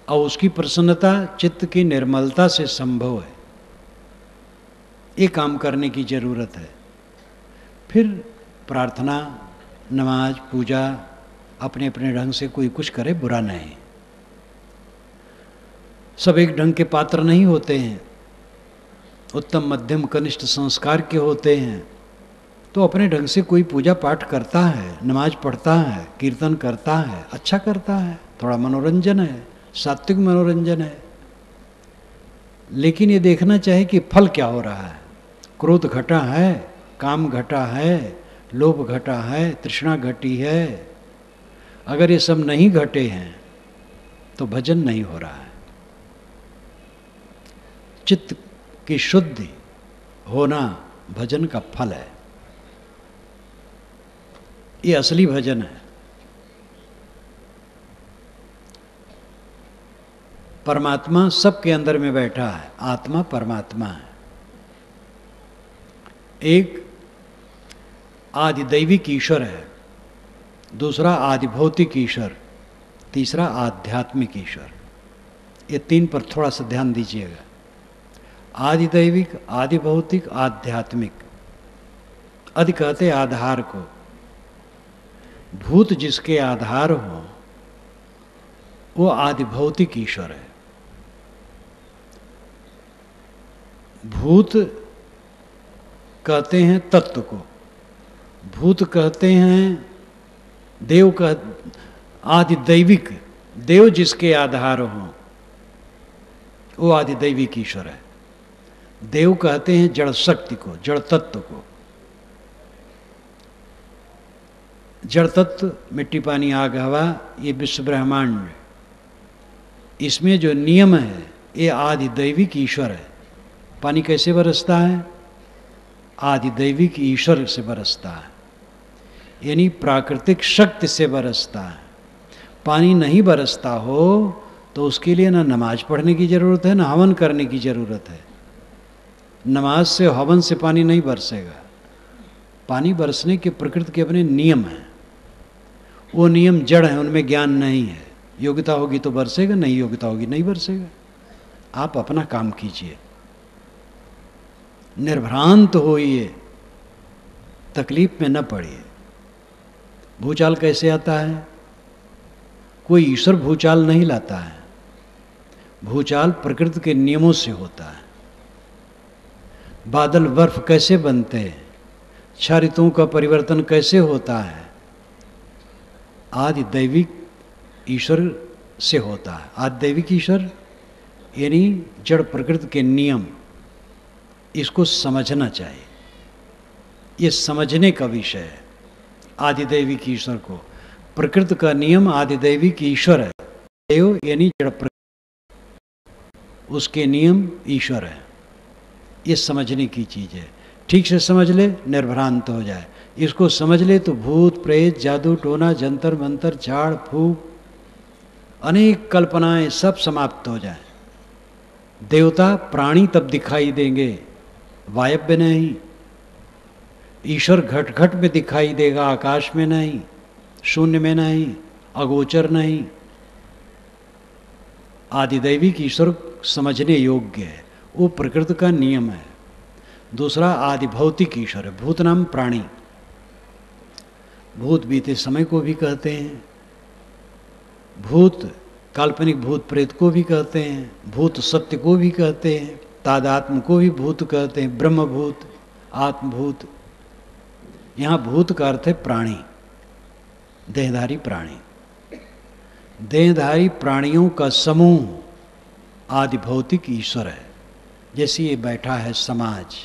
और उसकी प्रसन्नता चित्त की निर्मलता से संभव है। ये काम करने की जरूरत है। फिर प्रार्थना, नमाज, पूजा अपने अपने ढंग से कोई कुछ करे, बुरा नहीं। सब एक ढंग के पात्र नहीं होते हैं, उत्तम मध्यम कनिष्ठ संस्कार के होते हैं। तो अपने ढंग से कोई पूजा पाठ करता है, नमाज पढ़ता है, कीर्तन करता है, अच्छा करता है, थोड़ा मनोरंजन है, सात्विक मनोरंजन है। लेकिन ये देखना चाहिए कि फल क्या हो रहा है। क्रोध घटा है, काम घटा है, लोभ घटा है, तृष्णा घटी है। अगर ये सब नहीं घटे हैं तो भजन नहीं हो रहा है। चित्त की शुद्धि होना भजन का फल है। ये असली भजन है। परमात्मा सबके अंदर में बैठा है, आत्मा परमात्मा है। एक आदि दैविक ईश्वर है, दूसरा आदि भौतिक ईश्वर, तीसरा आध्यात्मिक ईश्वर। ये तीन पर थोड़ा सा ध्यान दीजिएगा। आदि दैविक, आदि भौतिक, आध्यात्मिक। आदि कहते आधार को। भूत जिसके आधार हो वो आदि भौतिक ईश्वर है। भूत कहते हैं तत्व को, भूत कहते हैं देव का। आदि दैविक, देव जिसके आधार हो वो आदि दैविक ईश्वर है। देव कहते हैं जड़ शक्ति को, जड़ तत्व को। जड़ तत्व मिट्टी, पानी, आग, हवा, ये विश्व ब्रह्मांड, इसमें जो नियम है ये आदि दैविक ईश्वर है। पानी कैसे बरसता है? आदि दैविक ईश्वर से बरसता है, यानी प्राकृतिक शक्ति से बरसता है। पानी नहीं बरसता हो तो उसके लिए ना नमाज पढ़ने की ज़रूरत है, ना हवन करने की ज़रूरत है। नमाज से, हवन से पानी नहीं बरसेगा। पानी बरसने के प्रकृति के अपने नियम हैं। वो नियम जड़ हैं, उनमें ज्ञान नहीं है। योग्यता होगी तो बरसेगा, नहीं योग्यता होगी नहीं बरसेगा। आप अपना काम कीजिए, निर्भ्रांत होइए, तकलीफ में न पड़िए। भूचाल कैसे आता है? कोई ईश्वर भूचाल नहीं लाता है। भूचाल प्रकृति के नियमों से होता है। बादल बर्फ कैसे बनते हैं? 6 ऋतुओं का परिवर्तन कैसे होता है? आदि दैविक ईश्वर से होता है। आदि दैविक ईश्वर यानी जड़ प्रकृति के नियम, इसको समझना चाहिए। ये समझने का विषय है। आदि दैविक ईश्वर को, प्रकृति का नियम आदि दैविक ईश्वर है। देव यानी जड़ प्रकृति, उसके नियम ईश्वर है। ये समझने की चीज़ है। ठीक से समझ ले, निर्भ्रांत हो जाए। इसको समझ ले तो भूत प्रेत, जादू टोना, जंतर मंतर, झाड़ फूक, अनेक कल्पनाएं सब समाप्त हो जाए। देवता प्राणी तब दिखाई देंगे, वायव्य नहीं। ईश्वर घट घट में दिखाई देगा, आकाश में नहीं, शून्य में नहीं, अगोचर नहीं। आदिदैविक ईश्वर समझने योग्य है, वो प्रकृति का नियम है। दूसरा आदि भौतिक ईश्वर है। भूत नाम प्राणी, भूत बीते समय को भी कहते हैं, भूत काल्पनिक भूत प्रेत को भी कहते हैं, भूत सत्य को भी कहते हैं, तादात्म को भी भूत कहते हैं, ब्रह्मभूत, आत्मभूत। यहाँ भूत का अर्थ है प्राणी, देहधारी प्राणी। देहधारी प्राणियों का समूह आदि भौतिक ईश्वर है। जैसे ये बैठा है समाज,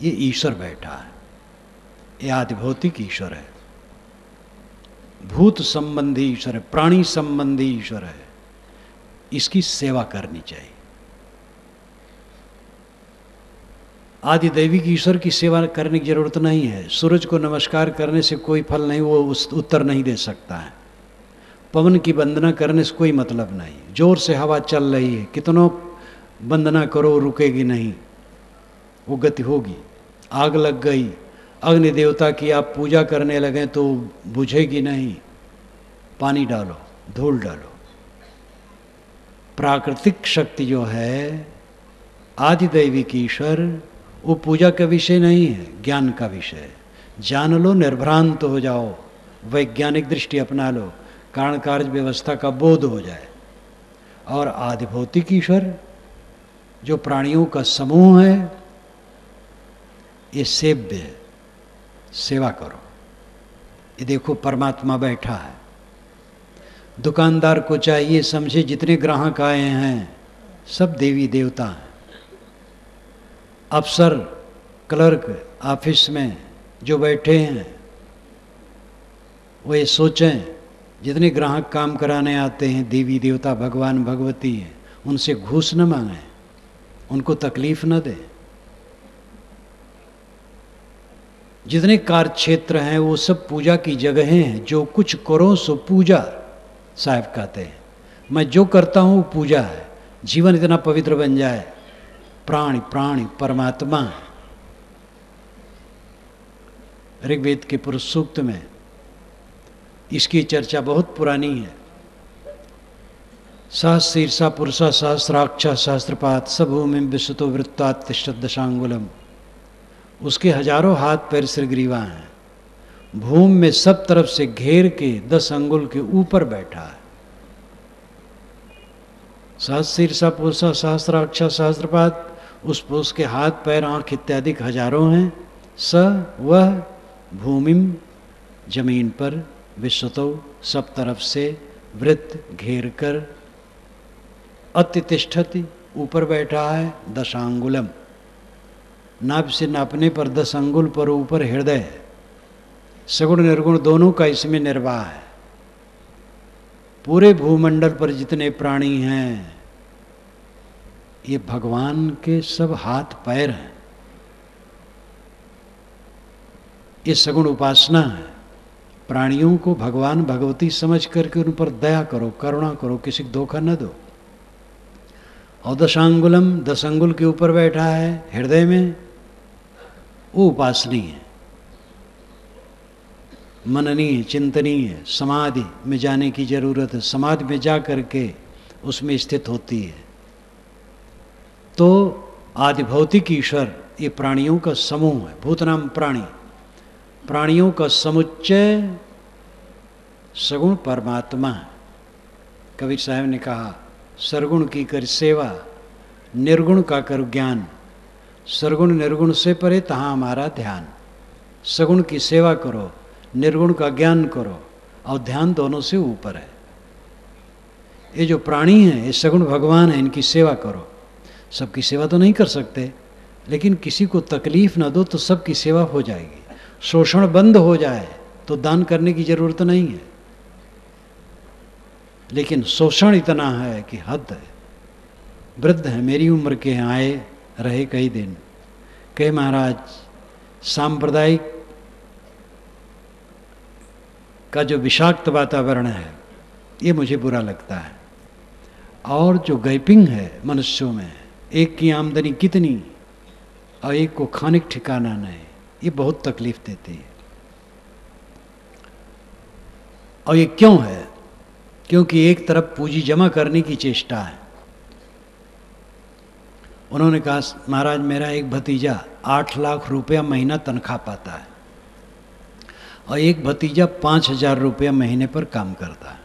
ये ईश्वर बैठा है, ये आदि भौतिक ईश्वर है। भूत संबंधी ईश्वर है, प्राणी संबंधी ईश्वर है। इसकी सेवा करनी चाहिए। आदि दैविक ईश्वर की सेवा करने की जरूरत नहीं है। सूरज को नमस्कार करने से कोई फल नहीं, वो उत्तर नहीं दे सकता है। पवन की वंदना करने से कोई मतलब नहीं। जोर से हवा चल रही है, कितनों वंदना करो रुकेगी नहीं, वो गति होगी। आग लग गई, अग्नि देवता की आप पूजा करने लगे तो बुझेगी नहीं, पानी डालो, धूल डालो। प्राकृतिक शक्ति जो है आदिदैविक ईश्वर, वो पूजा का विषय नहीं है, ज्ञान का विषय है। जान लो, निर्भ्रांत हो जाओ, वैज्ञानिक दृष्टि अपना लो, कारण कार्य व्यवस्था का बोध हो जाए। और आदिभौतिक ईश्वर जो प्राणियों का समूह है, ये सेव्य है, सेवा करो। ये देखो परमात्मा बैठा है, दुकानदार को चाहिए समझे जितने ग्राहक आए हैं सब देवी देवता हैं। अफसर क्लर्क ऑफिस में जो बैठे हैं वो ये सोचें जितने ग्राहक काम कराने आते हैं देवी देवता भगवान भगवती हैं, उनसे घूस न मांगें, उनको तकलीफ न दें। जितने कार्य क्षेत्र हैं वो सब पूजा की जगहें हैं। जो कुछ करो सो पूजा, साहब कहते हैं। मैं जो करता हूँ वो पूजा है। जीवन इतना पवित्र बन जाए, प्राणी प्राणी परमात्मा है। ऋग्वेद के पुरुष सूक्त में इसकी चर्चा बहुत पुरानी है। सहस्रीर्षा पुरुषा सहस्राक्षा सहस्त्रपात सभूमि विश्वतो वृत्तात् तिष्ठत् दशांगुलम। उसके हजारों हाथ पैर श्रीग्रीवा हैं, भूमि में सब तरफ से घेर के 10 अंगुल के ऊपर बैठा है। सहस्रीर्षा पुरुषा सहस्राक्षा सहस्त्रपात, उस पुरुष के हाथ पैर आंख इत्यादि हजारों हैं। स वह भूमिम जमीन पर, विश्वतो सब तरफ से, वृत्त घेर कर, अतितिष्ठति ऊपर बैठा है, दशांगुलम नाभ से नापने पर 10 अंगुल पर ऊपर हृदय है। सगुण निर्गुण दोनों का इसमें निर्वाह है। पूरे भूमंडल पर जितने प्राणी हैं ये भगवान के सब हाथ पैर हैं। ये सगुण उपासना है। प्राणियों को भगवान भगवती समझ करके उन पर दया करो, करुणा करो, किसी को धोखा न दो। और दशांगुलम 10 अंगुल के ऊपर बैठा है हृदय में, वो उपासनीय है, मननीय, चिंतनीय, समाधि में जाने की जरूरत है। समाधि में जा करके उसमें स्थित होती है। तो आदिभौतिक ईश्वर ये प्राणियों का समूह है। भूतनाम प्राणी, प्राणियों का समुच्चय सगुण परमात्मा है। कबीर साहब ने कहा, सरगुण की कर सेवा, निर्गुण का कर ज्ञान। सरगुण निर्गुण से परे तहाँ हमारा ध्यान। सगुण की सेवा करो, निर्गुण का ज्ञान करो, और ध्यान दोनों से ऊपर है। ये जो प्राणी हैं ये सगुण भगवान है, इनकी सेवा करो। सबकी सेवा तो नहीं कर सकते, लेकिन किसी को तकलीफ न दो तो सबकी सेवा हो जाएगी। शोषण बंद हो जाए तो दान करने की जरूरत नहीं है, लेकिन शोषण इतना है कि हद है। वृद्ध है, मेरी उम्र के हैं, आए रहे कई दिन, कहे महाराज सांप्रदायिक का जो विषाक्त वातावरण है ये मुझे बुरा लगता है। और जो गैपिंग है मनुष्यों में, एक की आमदनी कितनी और एक को खाने का ठिकाना नहीं, ये बहुत तकलीफ देती है। और ये क्यों है? क्योंकि एक तरफ पूंजी जमा करने की चेष्टा है। उन्होंने कहा महाराज मेरा एक भतीजा 8 लाख रुपया महीना तनख्वाह पाता है और एक भतीजा 5,000 रुपया महीने पर काम करता है।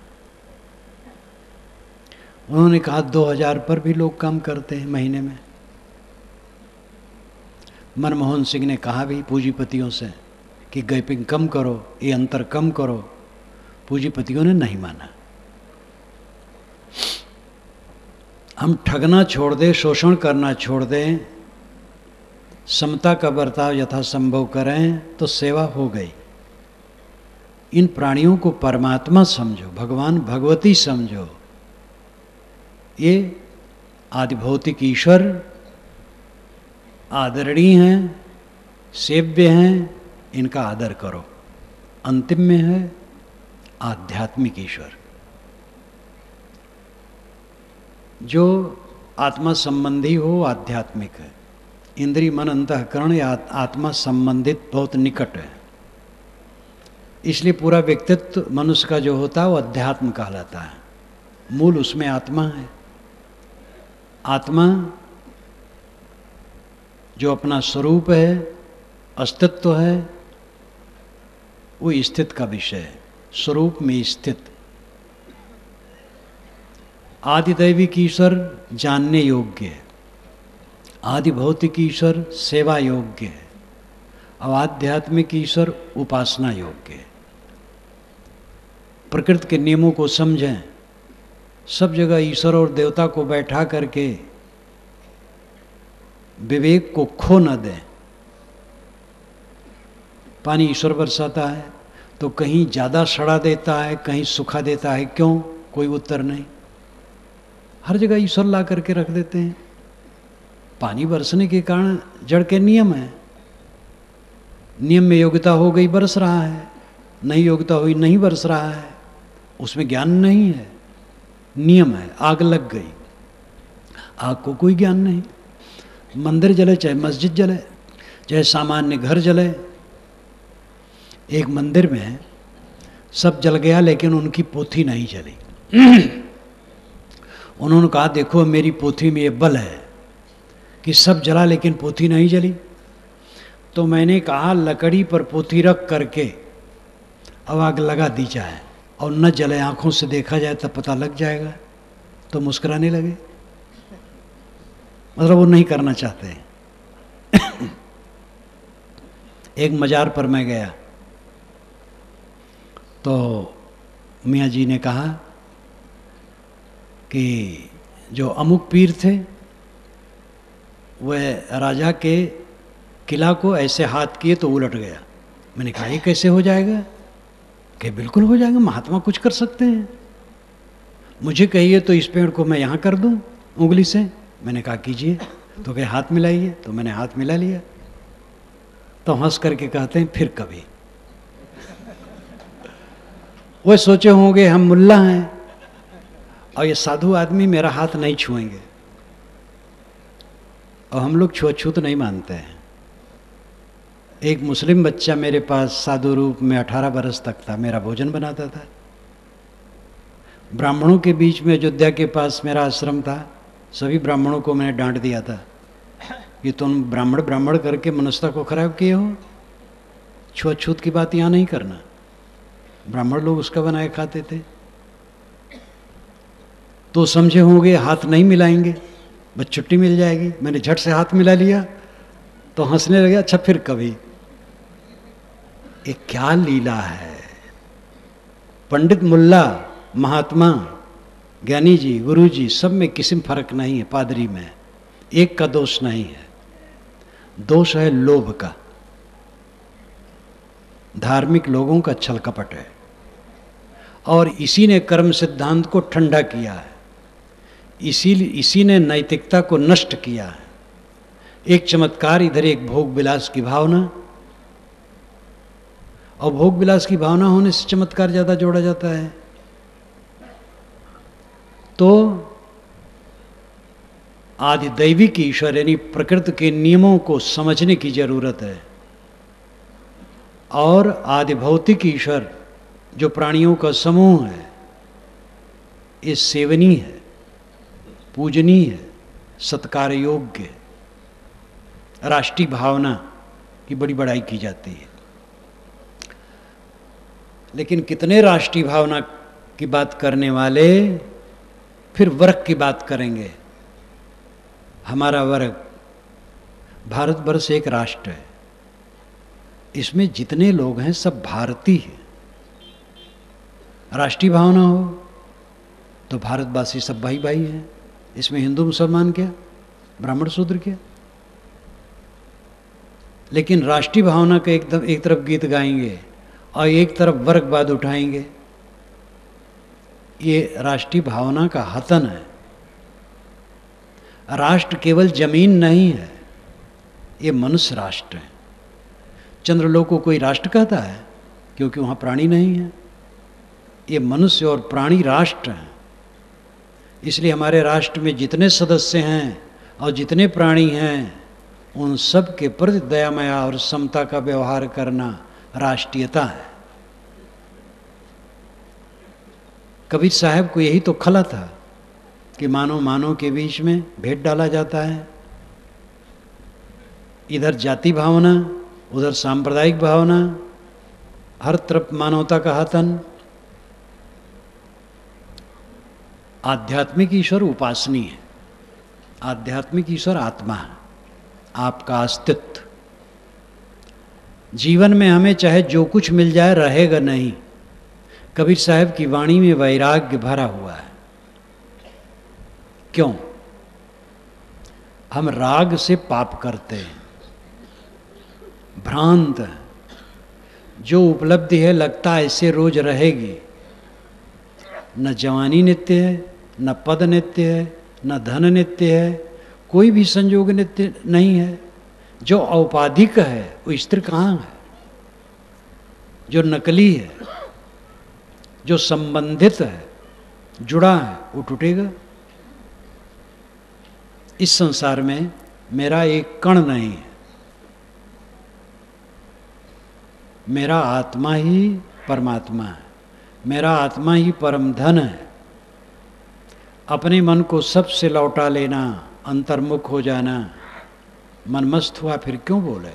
उन्होंने कहा 2,000 पर भी लोग काम करते हैं महीने में। मनमोहन सिंह ने कहा भी पूंजीपतियों से कि गैपिंग कम करो, ये अंतर कम करो। पूंजीपतियों ने नहीं माना। हम ठगना छोड़ दें, शोषण करना छोड़ दें, समता का बर्ताव यथासंभव करें तो सेवा हो गई। इन प्राणियों को परमात्मा समझो, भगवान भगवती समझो। ये आदिभौतिक ईश्वर आदरणीय हैं, सेव्य हैं, इनका आदर करो। अंतिम में है आध्यात्मिक ईश्वर, जो आत्मा संबंधी हो आध्यात्मिक है। इंद्रिय मन अंतःकरण या आत्मा संबंधित बहुत निकट है, इसलिए पूरा व्यक्तित्व मनुष्य का जो होता है वो अध्यात्म कहलाता है। मूल उसमें आत्मा है। आत्मा जो अपना स्वरूप है, अस्तित्व है, वो स्थित का विषय है, स्वरूप में स्थित। आदिदैविक ईश्वर जानने योग्य है, आदि भौतिक ईश्वर सेवा योग्य है, और आध्यात्मिक ईश्वर उपासना योग्य है। प्रकृति के नियमों को समझें, सब जगह ईश्वर और देवता को बैठा करके विवेक को खो न दें। पानी ईश्वर बरसाता है तो कहीं ज़्यादा सड़ा देता है, कहीं सूखा देता है, क्यों? कोई उत्तर नहीं। हर जगह ईश्वर ला करके रख देते हैं। पानी बरसने के कारण जड़ के नियम है, नियम में योग्यता हो गई बरस रहा है, नहीं योग्यता हुई नहीं बरस रहा है, उसमें ज्ञान नहीं है, नियम है। आग लग गई, आग को कोई ज्ञान नहीं। मंदिर जले चाहे मस्जिद जले चाहे सामान्य घर जले, एक मंदिर में सब जल गया लेकिन उनकी पोथी नहीं जली। उन्होंने कहा देखो मेरी पोथी में ये बल है कि सब जला लेकिन पोथी नहीं जली। तो मैंने कहा लकड़ी पर पोथी रख करके अब आग लगा दी जाए और न जले, आंखों से देखा जाए तब पता लग जाएगा। तो मुस्कुराने लगे, मतलब वो नहीं करना चाहते। एक मजार पर मैं गया तो मियाँ जी ने कहा कि जो अमुक पीर थे वह राजा के किला को ऐसे हाथ किए तो उलट गया। मैंने कहा ये कैसे हो जाएगा? कि बिल्कुल हो जाएगा, महात्मा कुछ कर सकते हैं। मुझे कहिए तो इस पेड़ को मैं यहाँ कर दूँ उंगली से। मैंने कहा कीजिए, तो कहे हाथ मिलाइए, तो मैंने हाथ मिला लिया। तो हंस करके कहते हैं फिर कभी। वो सोचे होंगे हम मुल्ला हैं और ये साधु आदमी मेरा हाथ नहीं छुएंगे, और हम लोग छुआछूत नहीं मानते हैं। एक मुस्लिम बच्चा मेरे पास साधु रूप में 18 बरस तक था, मेरा भोजन बनाता था। ब्राह्मणों के बीच में अयोध्या के पास मेरा आश्रम था, सभी ब्राह्मणों को मैंने डांट दिया था कि तुम ब्राह्मण ब्राह्मण करके मनुष्यता को खराब किए हो, छुआछूत की बात यहाँ नहीं करना। ब्राह्मण लोग उसका बनाए खाते थे। तो समझे होंगे हाथ नहीं मिलाएंगे, बस छुट्टी मिल जाएगी। मैंने झट से हाथ मिला लिया तो हंसने लगे, अच्छा फिर कभी। ये क्या लीला है। पंडित मुल्ला महात्मा ज्ञानी जी गुरु जी सब में किसी में फर्क नहीं है, पादरी में एक का दोष नहीं है। दोष है लोभ का, धार्मिक लोगों का छल कपट है, और इसी ने कर्म सिद्धांत को ठंडा किया है, इसी ने नैतिकता को नष्ट किया है। एक चमत्कार इधर, एक भोग विलास की भावना, और भोग विलास की भावना होने से चमत्कार ज्यादा जोड़ा जाता है। तो आदि दैविक ईश्वर यानी प्रकृति के नियमों को समझने की जरूरत है, और आदि भौतिक ईश्वर जो प्राणियों का समूह है, ये सेवनीय है, पूजनीय है, सत्कार योग्य है। राष्ट्रीय भावना की बड़ी बड़ाई की जाती है, लेकिन कितने राष्ट्रीय भावना की बात करने वाले फिर वर्ग की बात करेंगे। हमारा वर्ग, भारतवर्ष एक राष्ट्र है, इसमें जितने लोग हैं सब भारतीय हैं। राष्ट्रीय भावना हो तो भारतवासी सब भाई भाई हैं। इसमें हिंदू मुसलमान क्या, ब्राह्मण शूद्र क्या। लेकिन राष्ट्रीय भावना का एक तरफ गीत गाएंगे और एक तरफ वर्गवाद उठाएंगे, ये राष्ट्रीय भावना का हतन है। राष्ट्र केवल जमीन नहीं है, ये मनुष्य राष्ट्र है। चंद्रलोक को कोई राष्ट्र कहता है क्योंकि वहाँ प्राणी नहीं है। ये मनुष्य और प्राणी राष्ट्र हैं। इसलिए हमारे राष्ट्र में जितने सदस्य हैं और जितने प्राणी हैं उन सब के प्रति दयामया और समता का व्यवहार करना राष्ट्रीयता है। कबीर साहब को यही तो खला था कि मानव मानव के बीच में भेद डाला जाता है, इधर जाति भावना उधर सांप्रदायिक भावना, हर तरफ मानवता का हतन। आध्यात्मिक ईश्वर उपासनी है, आध्यात्मिक ईश्वर आत्मा है, आपका अस्तित्व। जीवन में हमें चाहे जो कुछ मिल जाए रहेगा नहीं। कबीर साहब की वाणी में वैराग्य भरा हुआ है। क्यों? हम राग से पाप करते हैं, भ्रांत है। जो उपलब्धि है लगता है ऐसे रोज रहेगी। न जवानी नित्य है, न पद नित्य है, न धन नित्य है, कोई भी संयोग नित्य नहीं है। जो औपाधिक है वो स्थिर कहाँ है? जो नकली है, जो संबंधित है, जुड़ा है, वो टूटेगा। इस संसार में मेरा एक कण नहीं है, मेरा आत्मा ही परमात्मा है, मेरा आत्मा ही परम धन है। अपने मन को सबसे लौटा लेना, अंतर्मुख हो जाना। मन मस्त हुआ फिर क्यों बोले?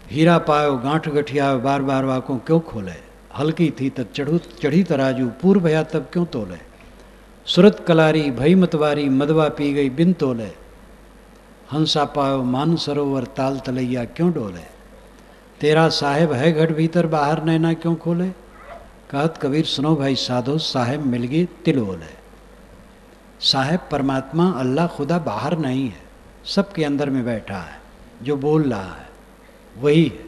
हीरा पायो गांठ गठिया बार बार वाकों क्यों खोले? हल्की थी तब चढ़ी तराजू पूर्व भया तब क्यों तोले? सुरत कलारी भई मतवारी मदवा पी गई बिन तोले। हंसा पायो मान सरोवर ताल तलैया क्यों डोले? तेरा साहेब है घट भीतर बाहर नैना क्यों खोले? कहत कबीर सुनो भाई साधो साहेब मिल गए तिल ओले। साहेब परमात्मा अल्लाह खुदा बाहर नहीं है, सबके अंदर में बैठा है। जो बोल रहा है वही है।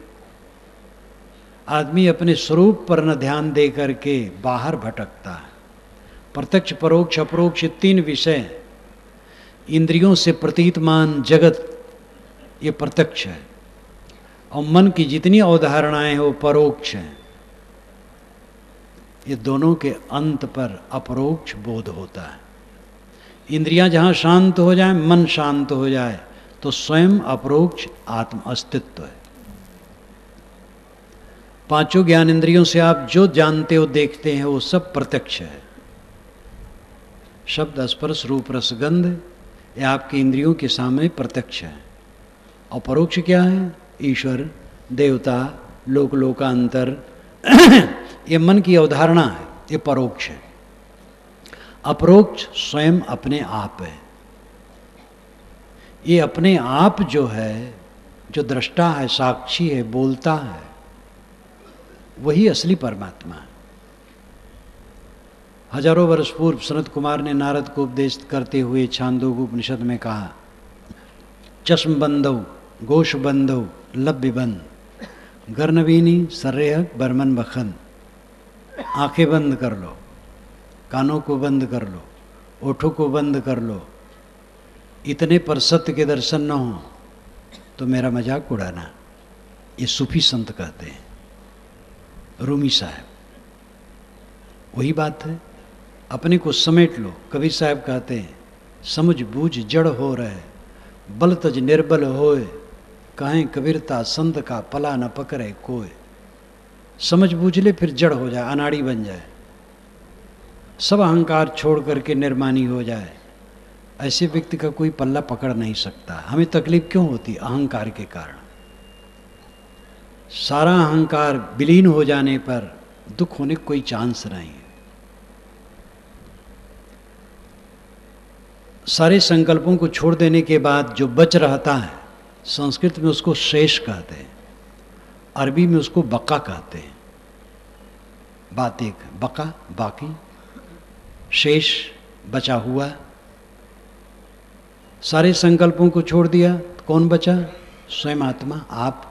आदमी अपने स्वरूप पर न ध्यान दे करके बाहर भटकता है। प्रत्यक्ष परोक्ष अपरोक्ष तीन विषय, इंद्रियों से प्रतीतमान जगत ये प्रत्यक्ष है, और मन की जितनी अवधारणाएं हैं वो परोक्ष हैं। ये दोनों के अंत पर अपरोक्ष बोध होता है। इंद्रियां जहाँ शांत हो जाए, मन शांत हो जाए, तो स्वयं अपरोक्ष आत्म अस्तित्व है। पांचों ज्ञान इंद्रियों से आप जो जानते हो देखते हैं वो सब प्रत्यक्ष है। शब्द स्पर्श रूप रस गंध ये आपकी इंद्रियों के सामने प्रत्यक्ष है। और परोक्ष क्या है? ईश्वर, देवता, लोक लोकांतर ये मन की अवधारणा है, ये परोक्ष है। अपरोक्ष स्वयं अपने आप है। ये अपने आप जो है, जो दृष्टा है, साक्षी है, बोलता है, वही असली परमात्मा है। हजारों वर्ष पूर्व सनत कुमार ने नारद को उपदेश करते हुए छांदोग्य उपनिषद में कहा, चश्म बंदो गोश बंदो लब्य बंद गर्नवीनी सर्रेह बर्मन बखन। आंखें बंद कर लो, कानों को बंद कर लो, ओठों को बंद कर लो, इतने पर सत्य के दर्शन न हो तो मेरा मजाक उड़ाना। ये सूफी संत कहते हैं, रूमी साहब। वही बात है, अपने को समेट लो। कबीर साहब कहते हैं, समझ बूझ जड़ हो रहे बल तज निर्बल होए, कहें कबीरता संत का पला न पकड़े कोय। समझ बूझ ले फिर जड़ हो जाए, अनाड़ी बन जाए, सब अहंकार छोड़ करके निर्मानी हो जाए। ऐसे व्यक्ति का कोई पल्ला पकड़ नहीं सकता। हमें तकलीफ क्यों होती? अहंकार के कारण। सारा अहंकार विलीन हो जाने पर दुख होने का कोई चांस नहीं है। सारे संकल्पों को छोड़ देने के बाद जो बच रहता है, संस्कृत में उसको शेष कहते हैं, अरबी में उसको बका कहते हैं। बात एक, बका बाकी, शेष बचा हुआ। सारे संकल्पों को छोड़ दिया तो कौन बचा? स्वयं आत्मा, आप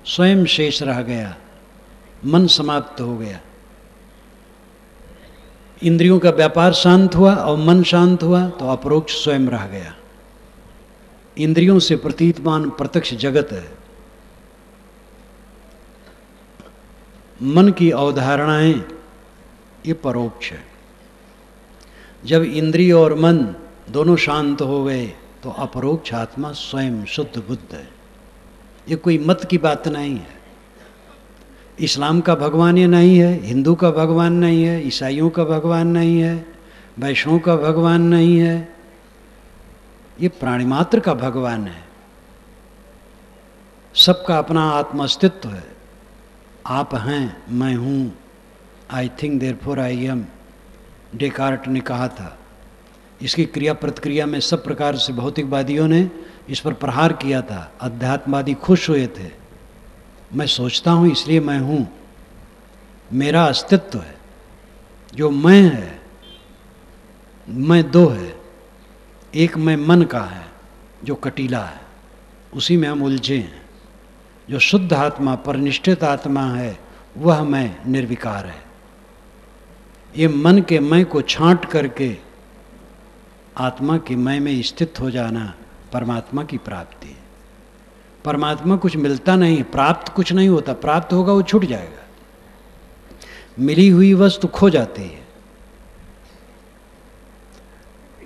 स्वयं शेष रह गया, मन समाप्त हो गया। इंद्रियों का व्यापार शांत हुआ और मन शांत हुआ तो अपरोक्ष स्वयं रह गया। इंद्रियों से प्रतीतमान प्रत्यक्ष जगत है। मन की अवधारणाएं ये परोक्ष है। जब इंद्रिय और मन दोनों शांत हो गए तो अपरोक्ष आत्मा स्वयं शुद्ध बुद्ध है। ये कोई मत की बात नहीं है। इस्लाम का भगवान ये नहीं है, हिंदू का भगवान नहीं है, ईसाइयों का भगवान नहीं है, वैष्णव का भगवान नहीं है। ये प्राणी मात्र का भगवान है। सबका अपना आत्म अस्तित्व है। आप हैं, मैं हूँ, I think therefore I am, Descartes ने कहा था। इसकी क्रिया प्रतिक्रिया में सब प्रकार से भौतिकवादियों ने इस पर प्रहार किया था। अध्यात्मवादी खुश हुए थे। मैं सोचता हूँ इसलिए मैं हूँ, मेरा अस्तित्व है। जो मैं है, मैं दो है। एक मैं मन का है जो कटीला है, उसी में हम उलझे हैं। जो शुद्ध आत्मा, परनिष्ठित आत्मा है, वह मैं निर्विकार है। ये मन के मैं को छांट करके आत्मा के मैं में स्थित हो जाना परमात्मा की प्राप्ति है। परमात्मा कुछ मिलता नहीं है, प्राप्त कुछ नहीं होता। प्राप्त होगा वो छूट जाएगा। मिली हुई वस्तु खो जाती है।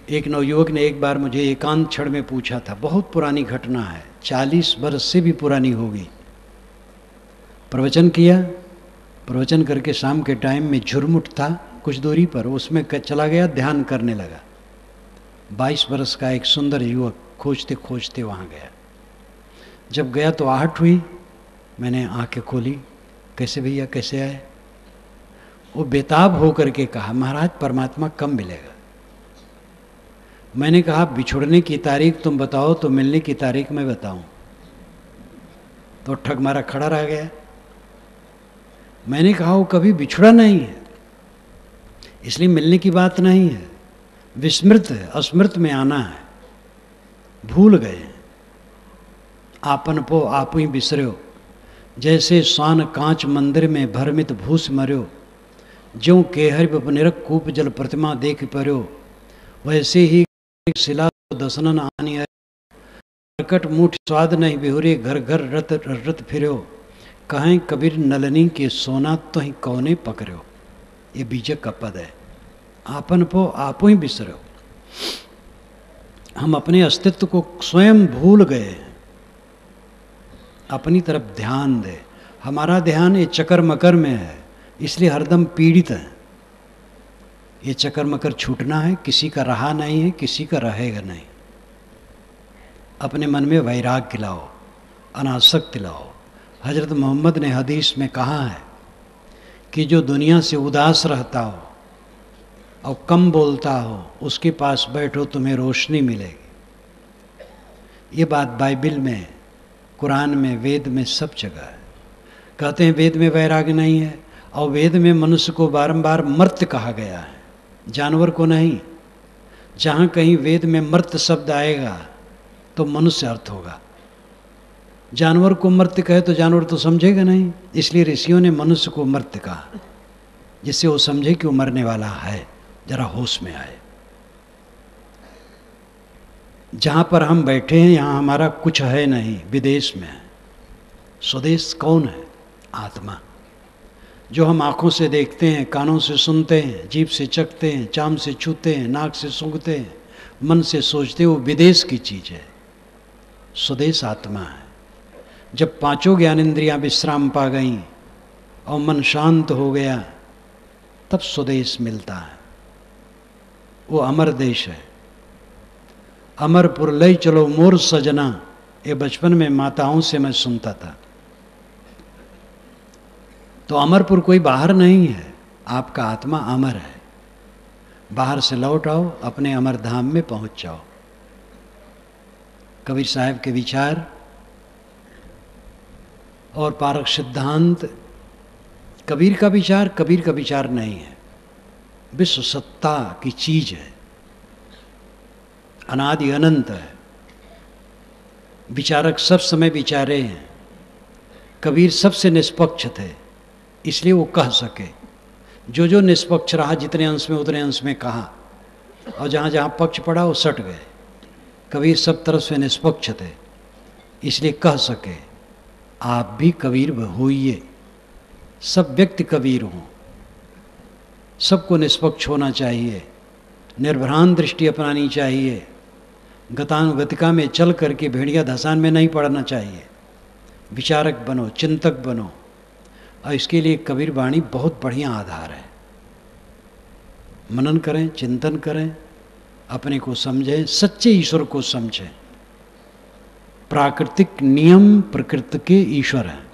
एक नवयुवक ने एक बार मुझे एकांत क्षण में पूछा था, बहुत पुरानी घटना है, 40 वर्ष से भी पुरानी होगी। प्रवचन किया, प्रवचन करके शाम के टाइम में झुरमुट था कुछ दूरी पर, उसमें चला गया, ध्यान करने लगा। 22 वर्ष का एक सुंदर युवक खोजते खोजते वहाँ गया। जब गया तो आहट हुई। मैंने आंखें खोली, कैसे भैया, कैसे आए? वो बेताब होकर के कहा, महाराज परमात्मा कब मिलेगा? मैंने कहा बिछुड़ने की तारीख तुम बताओ तो मिलने की तारीख मैं बताऊं। तो ठग मारा खड़ा रह गया। मैंने कहा वो कभी बिछुड़ा नहीं है, इसलिए मिलने की बात नहीं है। विस्मृत है, अस्मृत में आना है। भूल गए। आपन पो आप ही बिसर्यो, जैसे स्वान कांच मंदिर में भरमित भूस मर्यो, ज्यों केहर निरक कूप जल प्रतिमा देख पर्यो, वैसे ही शिला दसनन आनी है, प्रकट मुठ स्वाद नहीं बिहुरे, घर घर रत रत फिर्यो, कहें कबीर नलनी के सोना तो ही कौने पकड़ो। ये बीजक का पद है। आपन पो आप ही बिसरो। हम अपने अस्तित्व को स्वयं भूल गए। अपनी तरफ ध्यान दे। हमारा ध्यान ये चकर मकर में है, इसलिए हरदम पीड़ित है। ये चक्कर मकर छूटना है। किसी का रहा नहीं है, किसी का रहेगा नहीं। अपने मन में वैराग्य लाओ, अनासक्ति लाओ। हजरत मोहम्मद ने हदीस में कहा है कि जो दुनिया से उदास रहता हो और कम बोलता हो, उसके पास बैठो, तुम्हें रोशनी मिलेगी। ये बात बाइबल में, कुरान में, वेद में सब जगह है। कहते हैं वेद में वैराग्य नहीं है, और वेद में मनुष्य को बारंबार मर्त्य कहा गया है, जानवर को नहीं। जहाँ कहीं वेद में मर्त्य शब्द आएगा तो मनुष्य अर्थ होगा। जानवर को मर्त्य कहे तो जानवर तो समझेगा नहीं, इसलिए ऋषियों ने मनुष्य को मर्त्य कहा, जिससे वो समझे कि वो मरने वाला है, जरा होश में आए। जहाँ पर हम बैठे हैं यहाँ हमारा कुछ है नहीं, विदेश में है। स्वदेश कौन है? आत्मा। जो हम आँखों से देखते हैं, कानों से सुनते हैं, जीभ से चखते हैं, चाम से छूते हैं, नाक से सूंघते हैं, मन से सोचते हैं, वो विदेश की चीज़ है। स्वदेश आत्मा है। जब पांचों ज्ञानेंद्रियां विश्राम पा गईं और मन शांत हो गया, तब स्वदेश मिलता है। वो अमर देश है। अमरपुर लई चलो मोर सजना, ये बचपन में माताओं से मैं सुनता था। तो अमरपुर कोई बाहर नहीं है, आपका आत्मा अमर है। बाहर से लौट आओ, अपने अमर धाम में पहुंच जाओ। कबीर साहब के विचार और पारक सिद्धांत, कबीर का विचार नहीं है, विश्व सत्ता की चीज है, अनादि अनंत है। विचारक सब समय विचारे हैं। कबीर सबसे निष्पक्ष थे, इसलिए वो कह सके। जो निष्पक्ष रहा, जितने अंश में उतने अंश में कहा, और जहाँ जहाँ पक्ष पड़ा वो सट गए। कबीर सब तरफ से निष्पक्ष थे, इसलिए कह सके आप भी कबीर होइए। सब व्यक्ति कबीर हों। सबको निष्पक्ष होना चाहिए, निर्भ्रांत दृष्टि अपनानी चाहिए, गतानुगतिका में चल करके भेड़िया धसान में नहीं पड़ना चाहिए। विचारक बनो, चिंतक बनो। और इसके लिए कबीर वाणी बहुत बढ़िया आधार है। मनन करें, चिंतन करें, अपने को समझें, सच्चे ईश्वर को समझें। प्राकृतिक नियम प्रकृति के ईश्वर हैं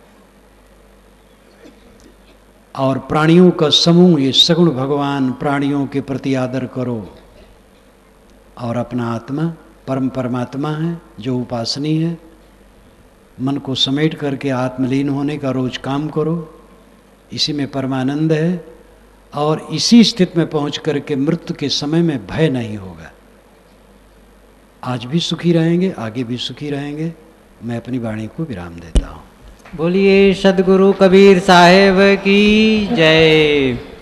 और प्राणियों का समूह ये सगुण भगवान, प्राणियों के प्रति आदर करो। और अपना आत्मा परम परमात्मा है जो उपासनीय है। मन को समेट करके आत्मलीन होने का रोज काम करो, इसी में परमानंद है। और इसी स्थिति में पहुंच करके मृत्यु के समय में भय नहीं होगा। आज भी सुखी रहेंगे, आगे भी सुखी रहेंगे। मैं अपनी वाणी को विराम देता हूँ। बोलिए सद्गुरु कबीर साहेब की जय।